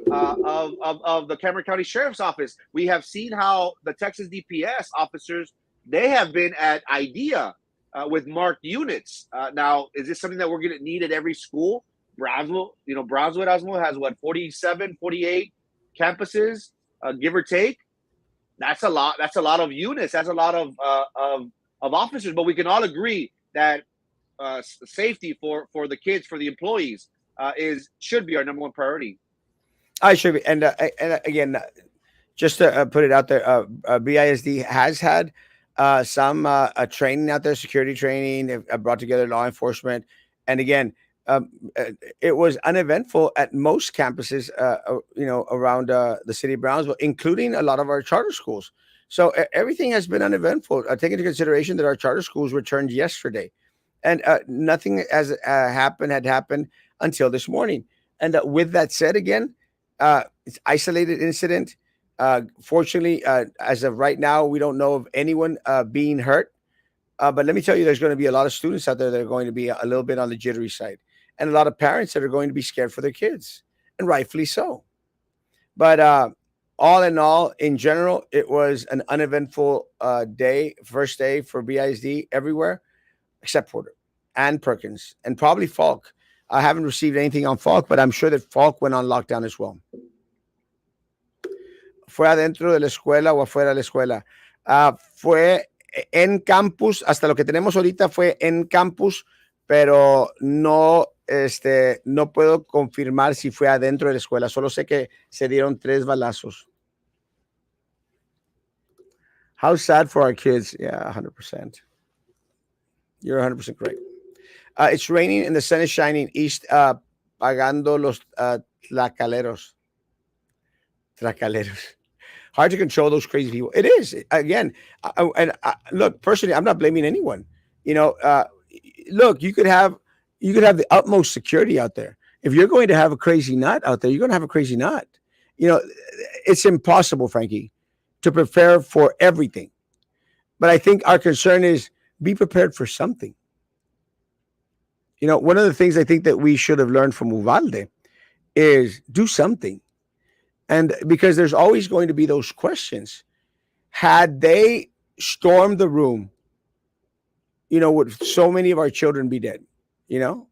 the Cameron County Sheriff's Office. We have seen how the Texas DPS officers, they have been at IDEA with marked units. Now, is this something that we're going to need at every school? Brownsville Erasmo has what, 47, 48 campuses, give or take. That's a lot. That's a lot of units. That's a lot of officers. But we can all agree that safety for the kids, for the employees, should be our number one priority. I should be, and again, just to put it out there, BISD has had some training out there, security training. They've brought together law enforcement, and again, it was uneventful at most campuses, around the city of Brownsville, including a lot of our charter schools. So everything has been uneventful. Take into consideration that our charter schools returned yesterday, and nothing has had happened until this morning. And with that said, again, it's isolated incident. Fortunately, as of right now, we don't know of anyone being hurt. But let me tell you, there's going to be a lot of students out there that are going to be a little bit on the jittery side, and a lot of parents that are going to be scared for their kids, and rightfully so. But all in all, in general, it was an uneventful first day for BISD everywhere except Porter and Perkins and probably Falk. I haven't received anything on Falk, but I'm sure that Falk went on lockdown as well. ¿Fue adentro de la escuela o afuera de la escuela? Fue en campus, hasta lo que tenemos ahorita fue en campus, pero no, no puedo confirmar si fue adentro de la escuela. Solo sé que se dieron 3 balazos. How sad for our kids. Yeah, 100%. You're 100% correct. It's raining and the sun is shining east, pagando los tlacaleros. Tlacaleros. Hard to control those crazy people. It is. Again, look, personally, I'm not blaming anyone. You know, look, you could have the utmost security out there. If you're going to have a crazy nut out there, you're going to have a crazy nut. You know, it's impossible, Frankie, to prepare for everything. But I think our concern is be prepared for something. You know, one of the things I think that we should have learned from Uvalde is do something. And because there's always going to be those questions. Had they stormed the room, would so many of our children be dead? You know,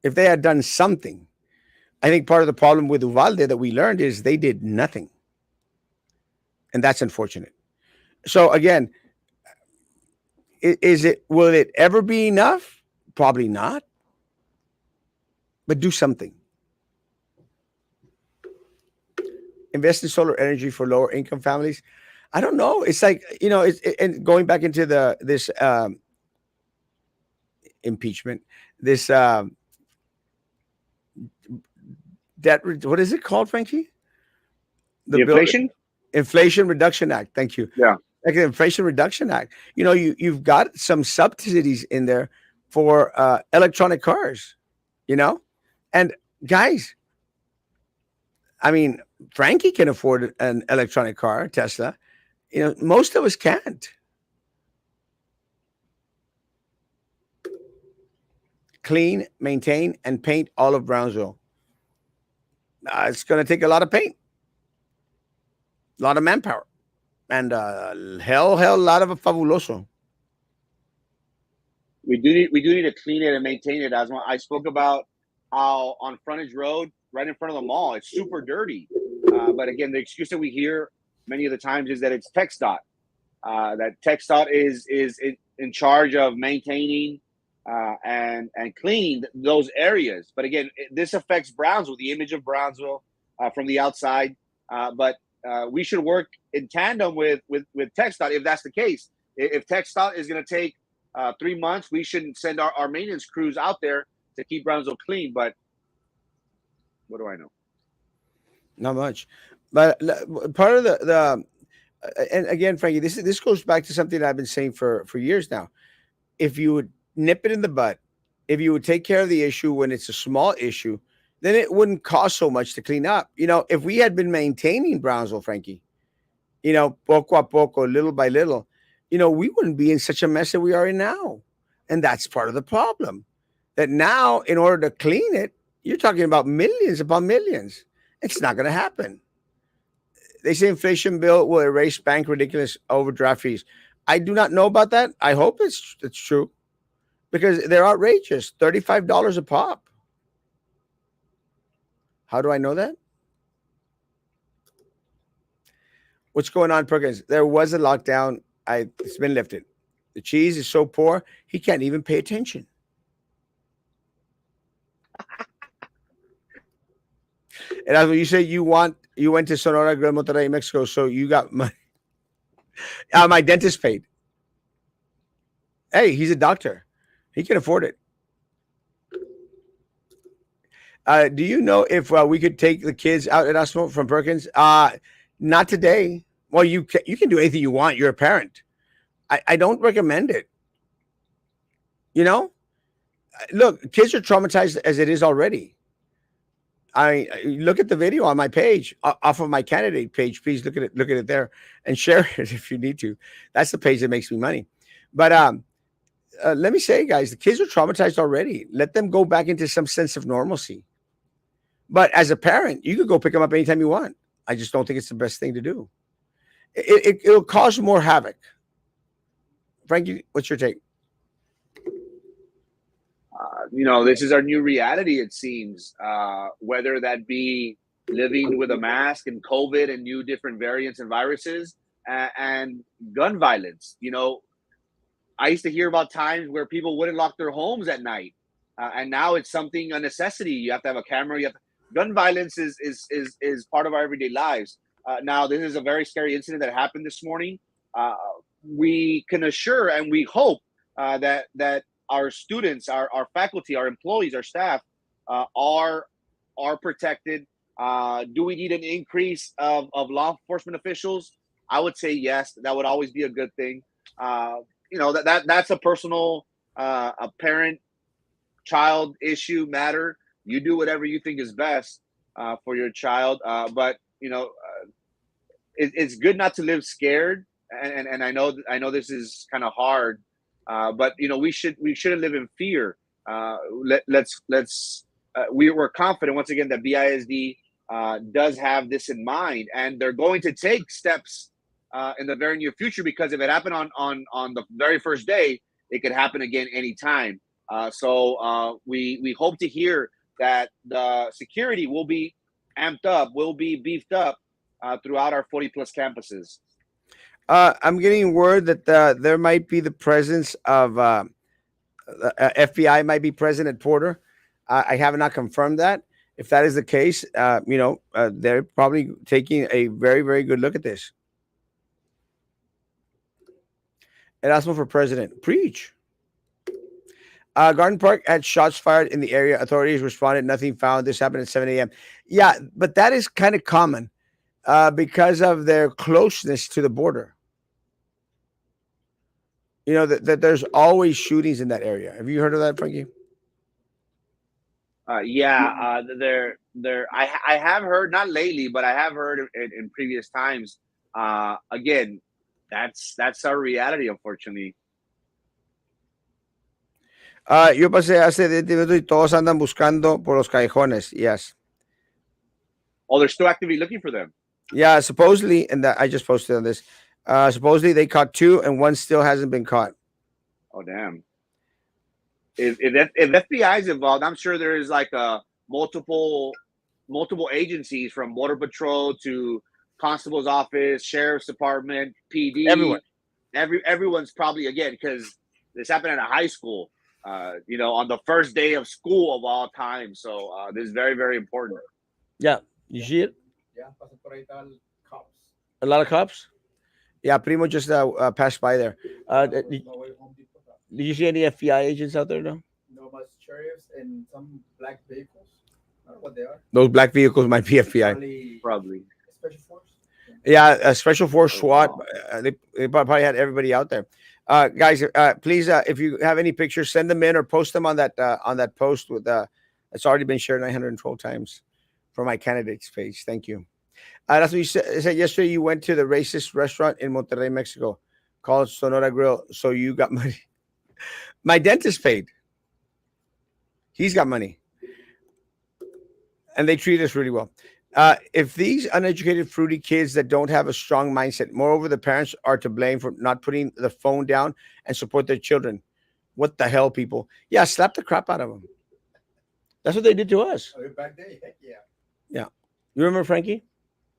if they had done something, I think part of the problem with Uvalde that we learned is they did nothing. And that's unfortunate. So again, will it ever be enough? Probably not. But do something. Invest in solar energy for lower income families. I don't know. It's like, and going back into this impeachment, this debt. What is it called, Frankie? The Inflation Inflation Reduction Act. Thank you. Yeah. Like the Inflation Reduction Act. You've got some subsidies in there for electronic cars. And guys, I mean, Frankie can afford an electronic car, Tesla. Most of us can't. Clean, maintain, and paint all of Brownsville. It's going to take a lot of paint, a lot of manpower, and hell, a lot of fabuloso. We do need to clean it and maintain it. As I spoke about how on Frontage Road, right in front of the mall, it's super dirty. But again, the excuse that we hear many of the times is that it's TxDOT. That TxDOT is in charge of maintaining and cleaning those areas. But again, this affects Brownsville, the image of Brownsville from the outside. But we should work in tandem with TxDOT if that's the case. If TxDOT is going to take 3 months, we shouldn't send our maintenance crews out there to keep Brownsville clean. But what do I know? Not much. But part of the and again, Frankie, this goes back to something that I've been saying for years now. If you would nip it in the butt, if you would take care of the issue when it's a small issue, then it wouldn't cost so much to clean up. If we had been maintaining Brownsville, Frankie, poco a poco, little by little, we wouldn't be in such a mess that we are in now. And that's part of the problem. That now, in order to clean it, you're talking about millions upon millions. It's not going to happen. They say inflation bill will erase bank ridiculous overdraft fees. I do not know about that. I hope it's true because they're outrageous. $35 a pop. How do I know that? What's going on, Perkins? There was a lockdown. It's been lifted. The cheese is so poor, he can't even pay attention. And as you say, you went to Sonora, Gran Monterrey, Mexico, so you got money. My dentist paid. Hey, he's a doctor. He can afford it. Do you know if we could take the kids out at Erasmo from Perkins? Not today. Well, you can do anything you want. You're a parent. I don't recommend it. Look, kids are traumatized as it is already. I look at the video on my page, off of my candidate page. Please look at it there and share it if you need to. That's the page that makes me money. But let me say, guys, the kids are traumatized already. Let them go back into some sense of normalcy. But as a parent, you could go pick them up anytime you want. I just don't think it's the best thing to do. It'll cause more havoc. Frankie, what's your take? This is our new reality, it seems, whether that be living with a mask and COVID and new different variants and viruses and gun violence. I used to hear about times where people wouldn't lock their homes at night. And now it's a necessity. You have to have a camera. Gun violence is part of our everyday lives. Now, this is a very scary incident that happened this morning. We can assure and we hope that our students, our faculty, our employees, our staff are protected. Do we need an increase of law enforcement officials? I would say yes. That would always be a good thing. That's a personal, a parent child issue matter. You do whatever you think is best for your child. But it's good not to live scared. And I know this is kind of hard, but we shouldn't live in fear. We're confident once again that BISD does have this in mind, and they're going to take steps in the very near future, because if it happened on the very first day, it could happen again anytime. So we hope to hear that the security will be amped up, will be beefed up throughout our 40 plus campuses. I'm getting word that there might be the presence of FBI might be present at Porter. I have not confirmed that. If that is the case, they're probably taking a very, very good look at this. Erasmo for president. Preach. Garden Park had shots fired in the area. Authorities responded. Nothing found. This happened at 7 a.m. Yeah, but that is kind of common because of their closeness to the border. That there's always shootings in that area. Have you heard of that, Frankie? I have heard, not lately, but I have heard in previous times. Again, that's our reality, unfortunately. Yo pasé hace 10 minutos y todos andan buscando por los callejones. Yes. Oh, they're still actively looking for them. Yeah, supposedly, and I just posted on this. Supposedly they caught 2 and 1 still hasn't been caught. Oh, damn. If FBI is involved, I'm sure there is like multiple agencies, from Border Patrol to Constable's Office, Sheriff's Department, PD. Everyone's probably, again, because this happened at a high school, on the first day of school of all time. So this is very, very important. Yeah. You see it? Yeah, cops. A lot of cops? Yeah, Primo just passed by there. Did you see any FBI agents out there? No, but sheriffs and some black vehicles. I don't know what they are. Those black vehicles might be FBI. Probably. Special force. Yeah, a special force SWAT. They probably had everybody out there. Guys, please, if you have any pictures, send them in or post them on that post with it's already been shared 912 times for my candidates page. Thank you. That's what you said yesterday. You went to the racist restaurant in Monterrey, Mexico, called Sonora Grill. So you got money. My dentist paid. He's got money. And they treat us really well. If these uneducated, fruity kids that don't have a strong mindset, moreover, the parents are to blame for not putting the phone down and support their children. What the hell, people? Yeah, slap the crap out of them. That's what they did to us. Oh, back then, heck yeah. Yeah. You remember Frankie?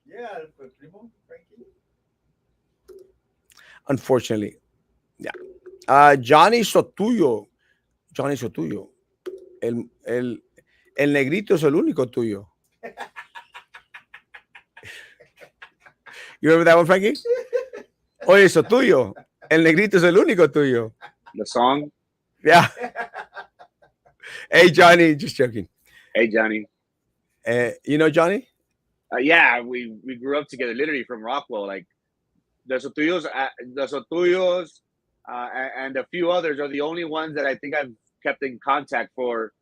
Yeah, Primo, Frankie. Unfortunately. Yeah. Johnny Sotuyo. El negrito es el único tuyo. You remember that one, Frankie? Oye, eso tuyo. El negrito es el único tuyo. The song? Yeah. Hey, Johnny. Just joking. Hey, Johnny. You know Johnny? Yeah, we grew up together, literally from Rockwell. Like, the Sotuyos, and a few others are the only ones that I think I've kept in contact for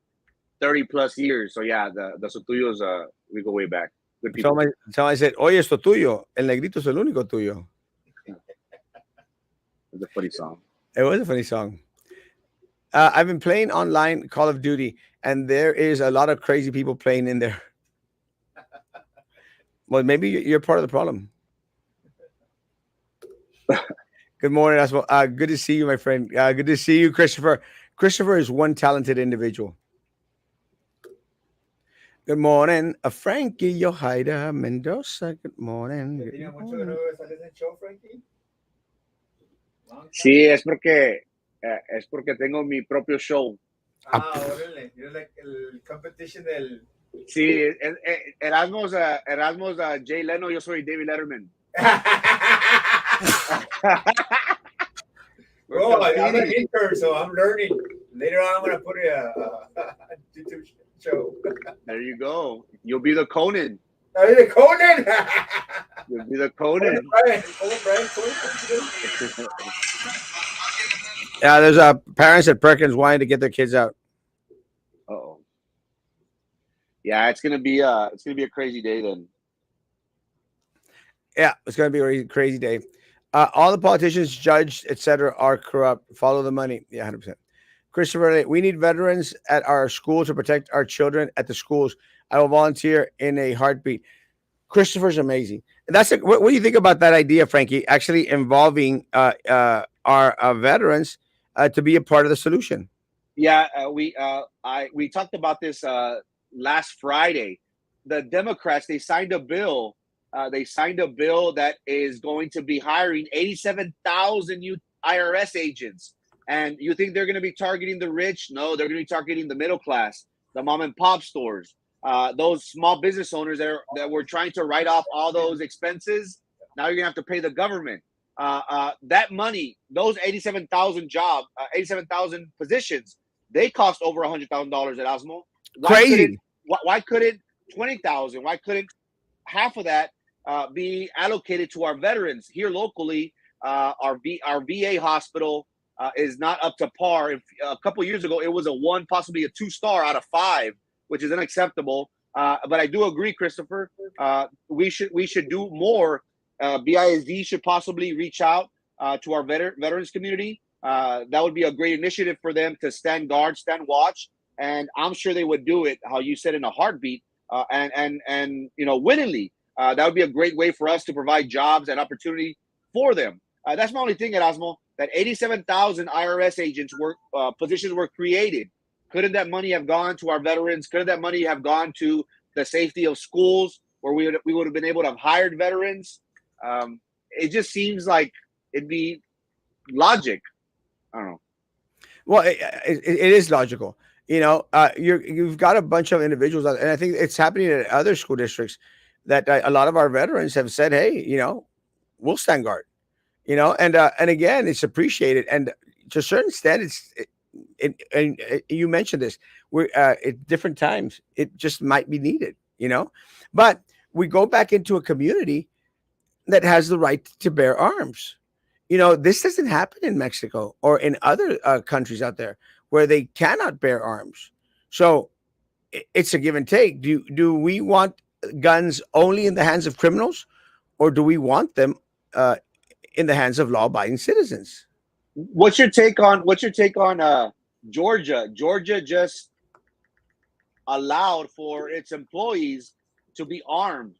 30 plus years. So yeah, the Sotuyos, we go way back. Good people. Somebody said, oye, esto tuyo. El negrito es el único tuyo. It's a funny song. It was a funny song. I've been playing online Call of Duty, and there is a lot of crazy people playing in there. Well, maybe you're part of the problem. Good morning, Erasmo. Good to see you, my friend. Good to see you, Christopher. Christopher is one talented individual. Good morning, Frankie Yohaida Mendoza. Good morning. ¿Tenía mucho que no sales en show, Frankie? Sí, es porque tengo mi propio show. Órale. You're like el competition del... Sí, Erasmo's Jay Leno, yo soy David Letterman. We're Bro, I'm an competing. intern, so I'm learning. Later on, I'm gonna put a YouTube show. There you go. You'll be the Conan. Hey, Conan. You'll be the Conan Conan. Brian. Conan Brian. Conan. Yeah, there's parents at Perkins wanting to get their kids out. Oh, yeah. It's gonna be a crazy day then. Yeah, it's going to be a really crazy day. All the politicians, judges, etc., are corrupt. Follow the money. Yeah, 100%. Christopher, we need veterans at our schools to protect our children at the schools. I will volunteer in a heartbeat. Christopher's amazing. And what do you think about that idea, Frankie? Actually involving our veterans to be a part of the solution. Yeah, we talked about this last Friday. The Democrats they signed a bill. They signed a bill that is going to be hiring 87,000 new IRS agents. And you think they're going to be targeting the rich? No, they're going to be targeting the middle class, the mom and pop stores, those small business owners that were trying to write off all those expenses. Now you're going to have to pay the government. That money, those 87,000 positions, they cost over $100,000 at Osmo. Crazy. Why couldn't 20,000? Why couldn't half of that be allocated to our veterans here locally? Our VA hospital is not up to par. A couple years ago, it was a 1, possibly a 2-star out of 5, which is unacceptable. But I do agree, Christopher. We should do more. BISD should possibly reach out to our veterans community. That would be a great initiative for them to stand guard, stand watch, and I'm sure they would do it, how you said, in a heartbeat, and willingly. That would be a great way for us to provide jobs and opportunity for them. That's my only thing, Erasmo, that 87,000 IRS agents positions were created. Couldn't that money have gone to our veterans? Couldn't that money have gone to the safety of schools where we would have been able to have hired veterans? It just seems like it'd be logic. I don't know. Well, it is logical. You've got a bunch of individuals, and I think it's happening at other school districts that a lot of our veterans have said, "Hey, we'll stand guard." And again, it's appreciated, and to a certain extent, and you mentioned this, we're at different times, it just might be needed, but we go back into a community that has the right to bear arms. This doesn't happen in Mexico or in other countries out there where they cannot bear arms. So it's a give and take. Do we want guns only in the hands of criminals, or do we want them in the hands of law-abiding citizens? What's your take on Georgia? Georgia just allowed for its employees to be armed.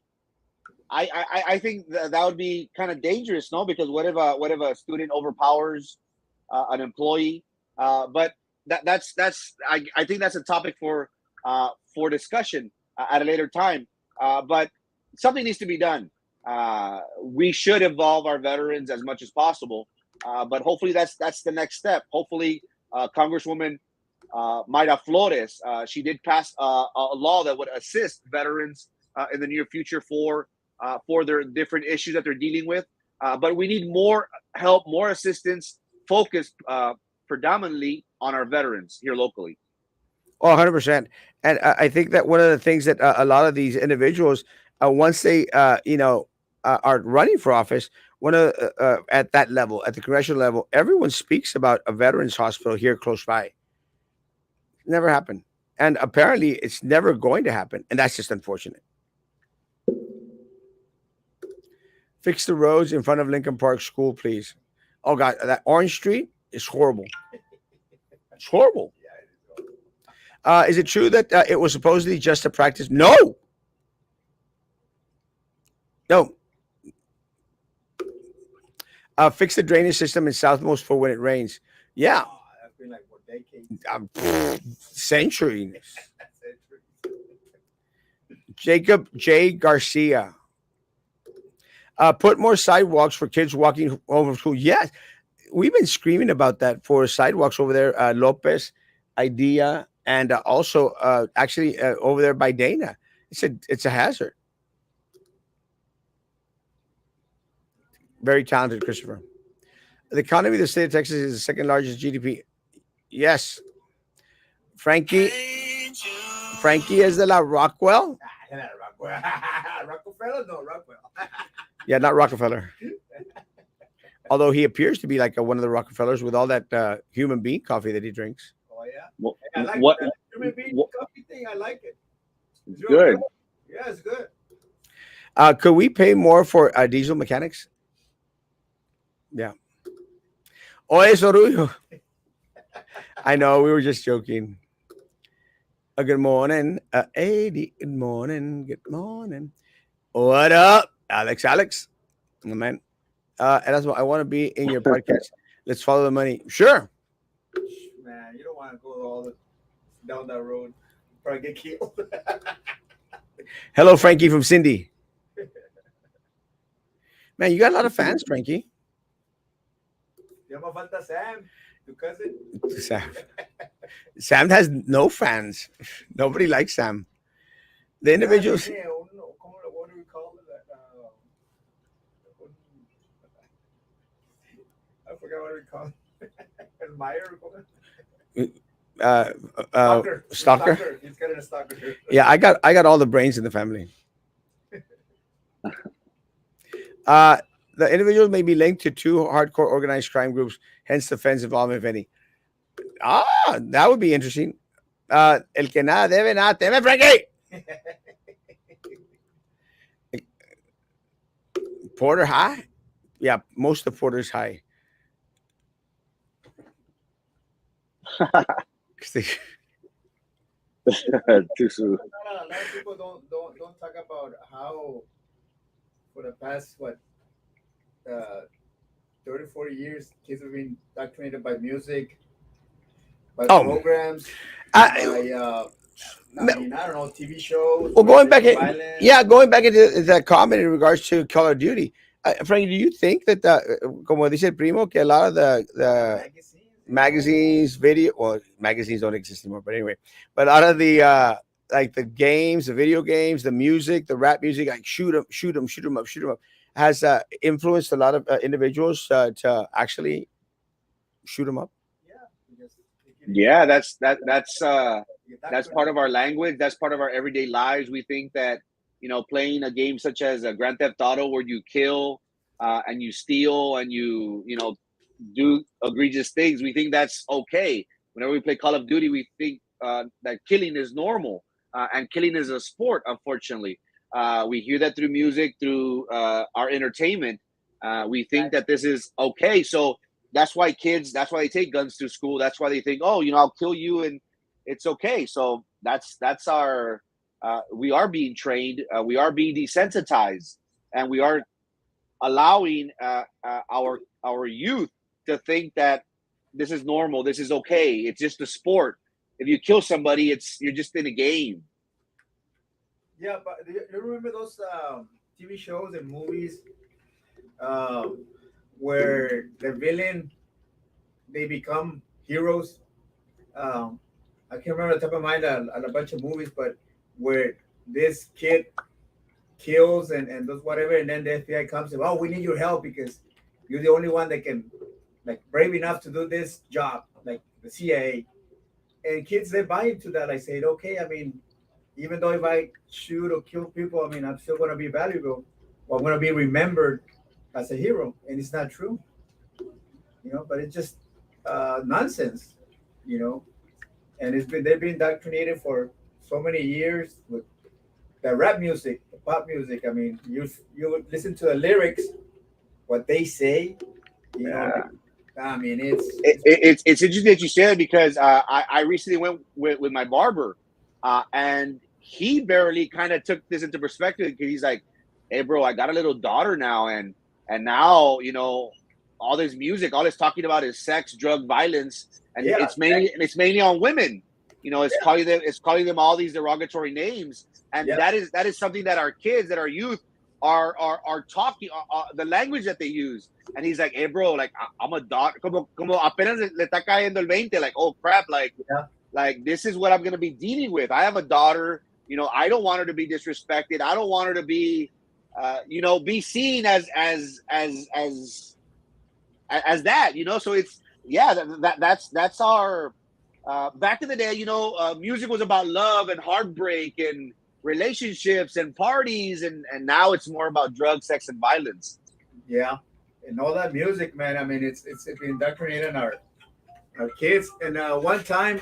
I think that would be kind of dangerous, no? Because what if a student overpowers an employee? But that's I think that's a topic for discussion at a later time. But something needs to be done. We should involve our veterans as much as possible. But hopefully that's the next step. Hopefully, Congresswoman Mayra Flores, she did pass a law that would assist veterans in the near future for their different issues that they're dealing with. But we need more help, more assistance, focused predominantly on our veterans here locally. Oh, 100%. And I think that one of the things that a lot of these individuals, once they, are running for office, at that level, at the congressional level, everyone speaks about a veterans hospital here close by. Never happened. And apparently it's never going to happen. And that's just unfortunate. Fix the roads in front of Lincoln Park School, please. Oh, God, that Orange Street is horrible. It's horrible. Is it true that it was supposedly just a practice? No. No. Fix the drainage system in Southmost for when it rains. Yeah. Oh, that's been like for decades. Centuries. Jacob J. Garcia. Put more sidewalks for kids walking home from school. Yes. We've been screaming about that for sidewalks over there. Lopez, Idea, and also actually over there by Dana. It's a hazard. Very talented, Christopher. The economy of the state of Texas is the second largest GDP. Yes, Frankie. Frankie is de la Rockwell. Rockwell. Rockefeller? No, Rockwell. Yeah, not Rockefeller. Although he appears to be like one of the Rockefellers with all that human bean coffee that he drinks. Oh, yeah. What? I like what that human being what- coffee thing. I like it. It's real good. Yeah, it's good. Could we pay more for diesel mechanics? Yeah. Oye, Sorullo. I know, we were just joking. Good morning. Eddie, good morning. Good morning. What up, Alex? Alex. Oh, man. Erasmo, I want to be in your podcast. Let's follow the money. Sure. Man, you don't want to go all the, down that road. Probably get killed. Hello, Frankie from Cindy. Man, you got a lot of fans, Frankie. Ya me falta Sam, your cousin. Sam has no fans. Nobody likes Sam. The individuals. What do we call it? I forgot what we call it. Admirer? Stalker. He's got a stalker. Yeah, I got all the brains in the family. The individuals may be linked to two hardcore organized crime groups, hence the feds involvement, if any. That would be interesting. El que nada debe, nada teme, Frankie. Porter High? Yeah, most of Porter's High. Too soon. A lot of people don't talk about how for the past 30, 40 years kids have been indoctrinated by music, by programs, by I don't know, TV shows. Well, going back into that comment in regards to Call of Duty, Frankie, do you think that como dice el primo, que a lot of the magazines, magazines don't exist anymore, but anyway, but a lot of the like the games, the video games, the music, the rap music, like shoot 'em up, has influenced a lot of individuals to actually shoot them up? Yeah, that's part of our language. That's part of our everyday lives. We think that playing a game such as a Grand Theft Auto, where you kill and you steal and you do egregious things, we think that's okay. Whenever we play Call of Duty, we think that killing is normal, and killing is a sport. Unfortunately, we hear that through music, through our entertainment. We think that this is okay. So that's why they take guns to school. That's why they think, oh, I'll kill you and it's okay. So that's our, we are being trained. We are being desensitized, and we are allowing our youth to think that this is normal. This is okay. It's just a sport. If you kill somebody, you're just in a game. Yeah, but do you remember those TV shows and movies where the villain, they become heroes? I can't remember the top of mind a bunch of movies, but where this kid kills and does whatever, and then the FBI comes and, oh, we need your help because you're the only one that can, like, brave enough to do this job, like the CIA. And kids, they buy into that. I said, okay, I mean, even though if I shoot or kill people, I mean, I'm still going to be valuable. Or I'm going to be remembered as a hero. And it's not true, but it's just nonsense, And they've been indoctrinated for so many years with the rap music, the pop music. I mean, you listen to the lyrics, what they say, I mean, it's interesting that you said it, because I recently went with my barber, and he barely kind of took this into perspective, because he's like, hey, bro, I got a little daughter now, and now all this music, all it's talking about is sex, drug, violence, and it's mainly on women. It's calling them all these derogatory names, and that is something that our kids, that our youth are talking, the language that they use. And he's like, hey, bro, like, I'm a daughter, como apenas le está cayendo el 20, like, oh crap, like this is what I'm gonna be dealing with. I have a daughter, I don't want her to be disrespected. I don't want her to be be seen as as that, so it's, yeah, that's our, back in the day, music was about love and heartbreak and relationships and parties, and now it's more about drugs, sex, and violence. Yeah, and all that music, man. I mean, it's been indoctrinated in our kids. And one time,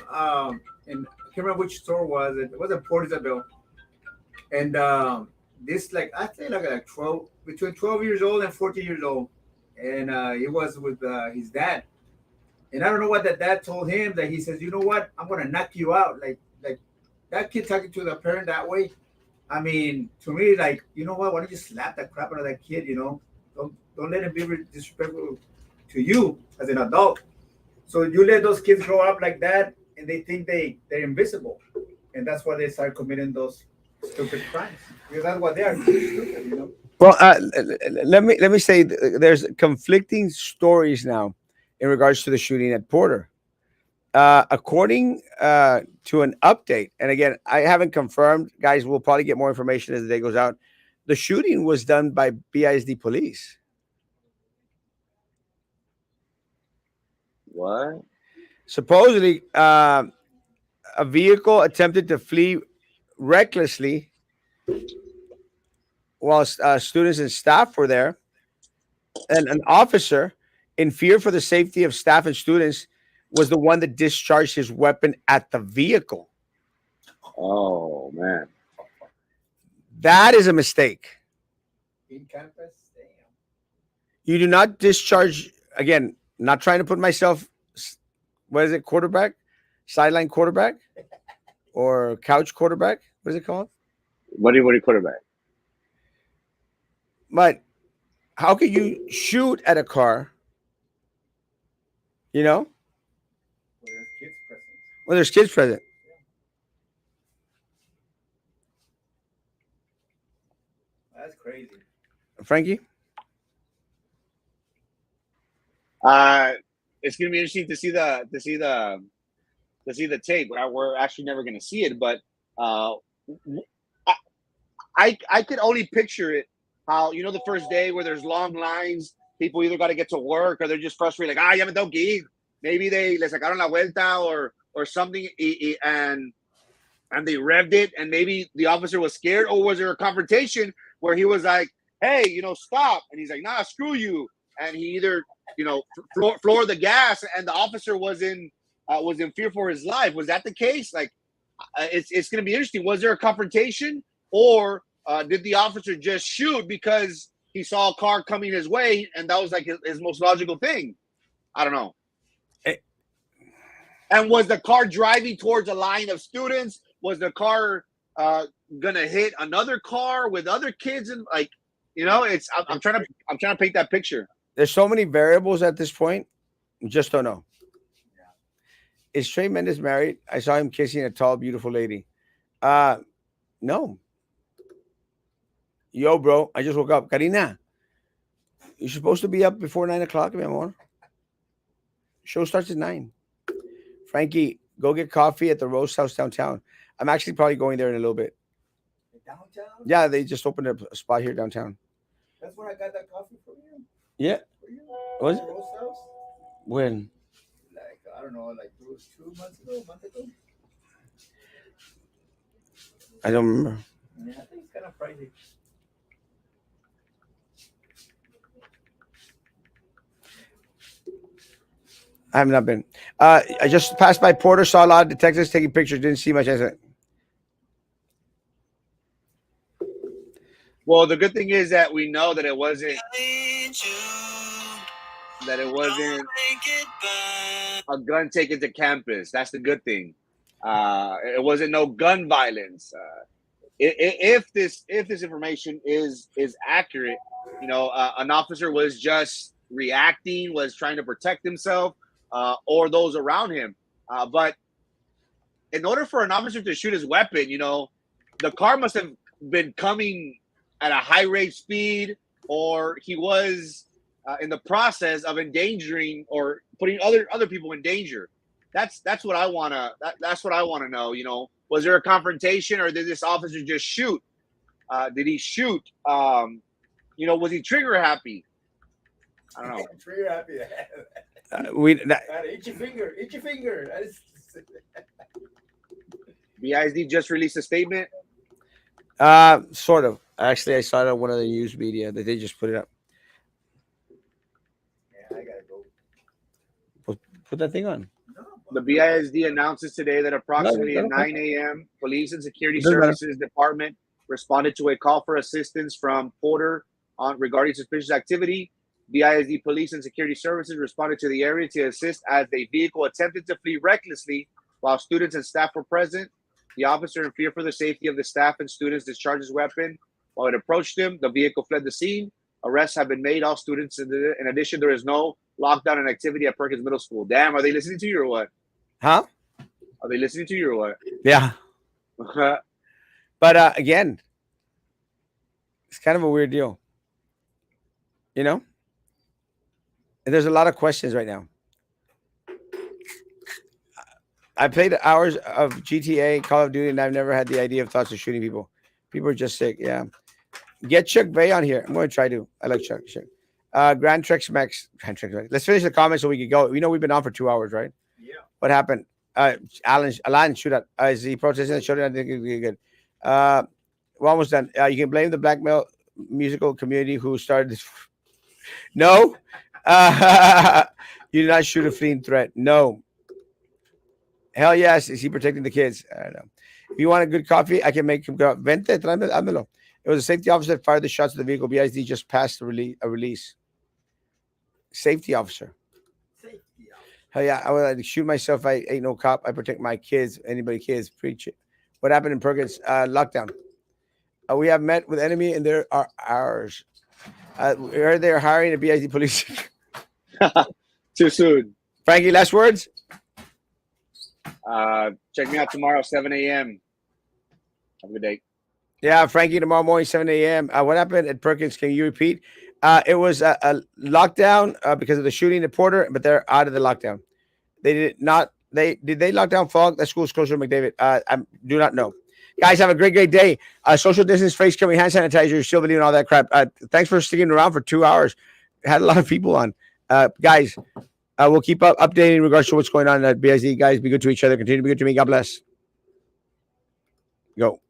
and I can't remember which store was it. It was in Port Isabel, and this like I think like 12 between 12 years old and 14 years old, and he was with his dad. And I don't know what that dad told him, that he says, you know what, I'm gonna knock you out. Like that kid talking to the parent that way. I mean, to me, like, you know what? Why don't you slap the crap out of that kid? Don't let him be disrespectful to you as an adult. So you let those kids grow up like that, and they think they're invisible, and that's why they start committing those stupid crimes, because that's what they are, stupid. Well, let me say there's conflicting stories now in regards to the shooting at Porter. According to an update, and again, I haven't confirmed, guys. We'll probably get more information as the day goes out. The shooting was done by BISD police. What? Supposedly, a vehicle attempted to flee recklessly while students and staff were there, and an officer, in fear for the safety of staff and students, was the one that discharged his weapon at the vehicle. Oh man. That is a mistake. In campus, damn. You do not discharge, again, not trying to put myself, what is it, quarterback? Sideline quarterback? Or couch quarterback? What is it called? What do you quarterback? But how could you shoot at a car, you know, Well, there's kids present. when there's kids present? That's crazy. Frankie? It's gonna be interesting to see the tape. We're actually never gonna see it, but I could only picture it, how, the first day where there's long lines, people either got to get to work or they're just frustrated, like, ya me tengo que ir. Maybe they le sacaron la vuelta or something, and they revved it, and maybe the officer was scared, or was there a confrontation where he was like, hey, stop, and he's like, nah, screw you, and he either floor the gas, and the officer was in fear for his life. Was that the case? Like, it's going to be interesting. Was there a confrontation, or did the officer just shoot because he saw a car coming his way, and that was like his most logical thing? I don't know. And was the car driving towards a line of students? Was the car gonna hit another car with other kids? And I'm trying to paint that picture. There's so many variables at this point. Just don't know. Is Trey Mendez married? I saw him kissing a tall, beautiful lady. No. Yo, bro, I just woke up. Karina, you're supposed to be up before 9 o'clock, mi amor. Show starts at 9. Frankie, go get coffee at the Roast House downtown. I'm actually probably going there in a little bit. Downtown? Yeah, they just opened up a spot here downtown. That's where I got that coffee from you. Yeah. For you? Was it? Roast House? When? Like, I don't know, like 2 months ago, a month ago. I don't remember. Yeah, I think it's kind of pricey. I have not been. I just passed by Porter, saw a lot of detectives taking pictures, didn't see much. I said, well, the good thing is that we know that it wasn't a gun taken to campus. That's the good thing. It wasn't no gun violence. If this information is accurate, an officer was just reacting, was trying to protect himself, or those around him. But in order for an officer to shoot his weapon, the car must have been coming at a high rate speed, or he was in the process of endangering or putting other people in danger. That's what I wanna know. Was there a confrontation, or did this officer just shoot? Did he shoot? Was he trigger happy? I don't know. I'm pretty happy. Itchy finger, itchy finger. BISD just released a statement. Sort of. Actually, I saw it on one of the news media that they just put it up. Yeah, I gotta go. Put that thing on. The BISD announces today that approximately at 9 a.m., Police and Security Services Department responded to a call for assistance from Porter regarding suspicious activity. BISD Police and Security Services responded to the area to assist as a vehicle attempted to flee recklessly while students and staff were present. The officer, in fear for the safety of the staff and students, discharged his weapon. While it approached him, the vehicle fled the scene. Arrests have been made. All students, in addition, there is no lockdown and activity at Perkins Middle School. Damn, are they listening to you or what? Huh? Are they listening to you or what? Yeah. But again, it's kind of a weird deal. You know? And there's a lot of questions right now. I played hours of GTA, Call of Duty, and I've never had the idea of thoughts of shooting people. People are just sick. Yeah. Get Chuck Bay on here. I'm going to try to. I like Chuck. Sure. Grand Trex Max. Let's finish the comments so we can go. We know we've been on for 2 hours, right? Yeah. What happened? Alan shoot out. Is he protesting the shooting? I think it'll be good. We're almost done. You can blame the black male musical community who started this. No. You did not shoot a fleeing threat. No. Hell yes. Is he protecting the kids? I don't know. If you want a good coffee, I can make him go. Vente, tráemelo. It was a safety officer that fired the shots at the vehicle. BISD just passed a release. Safety officer. Hell yeah. I would like to shoot myself. I ain't no cop. I protect my kids. Anybody kids, preach it. What happened in Perkins? Lockdown. We have met with enemy and there are ours. We heard they're hiring a BISD police. Too soon. Frankie, last words? Check me out tomorrow, 7 a.m. Have a good day. Yeah, Frankie, tomorrow morning, 7 a.m. What happened at Perkins? Can you repeat? It was a lockdown because of the shooting at Porter, but they're out of the lockdown. They did not. Did they lock down Fogg? That school's closer to McDavid. I do not know. Guys, have a great day. Social distance, face covering, hand sanitizer, shield and all that crap. Thanks for sticking around for 2 hours. Had a lot of people on. Guys, we'll keep updating in regards to what's going on at BISD. Guys, be good to each other. Continue to be good to me. God bless. Go.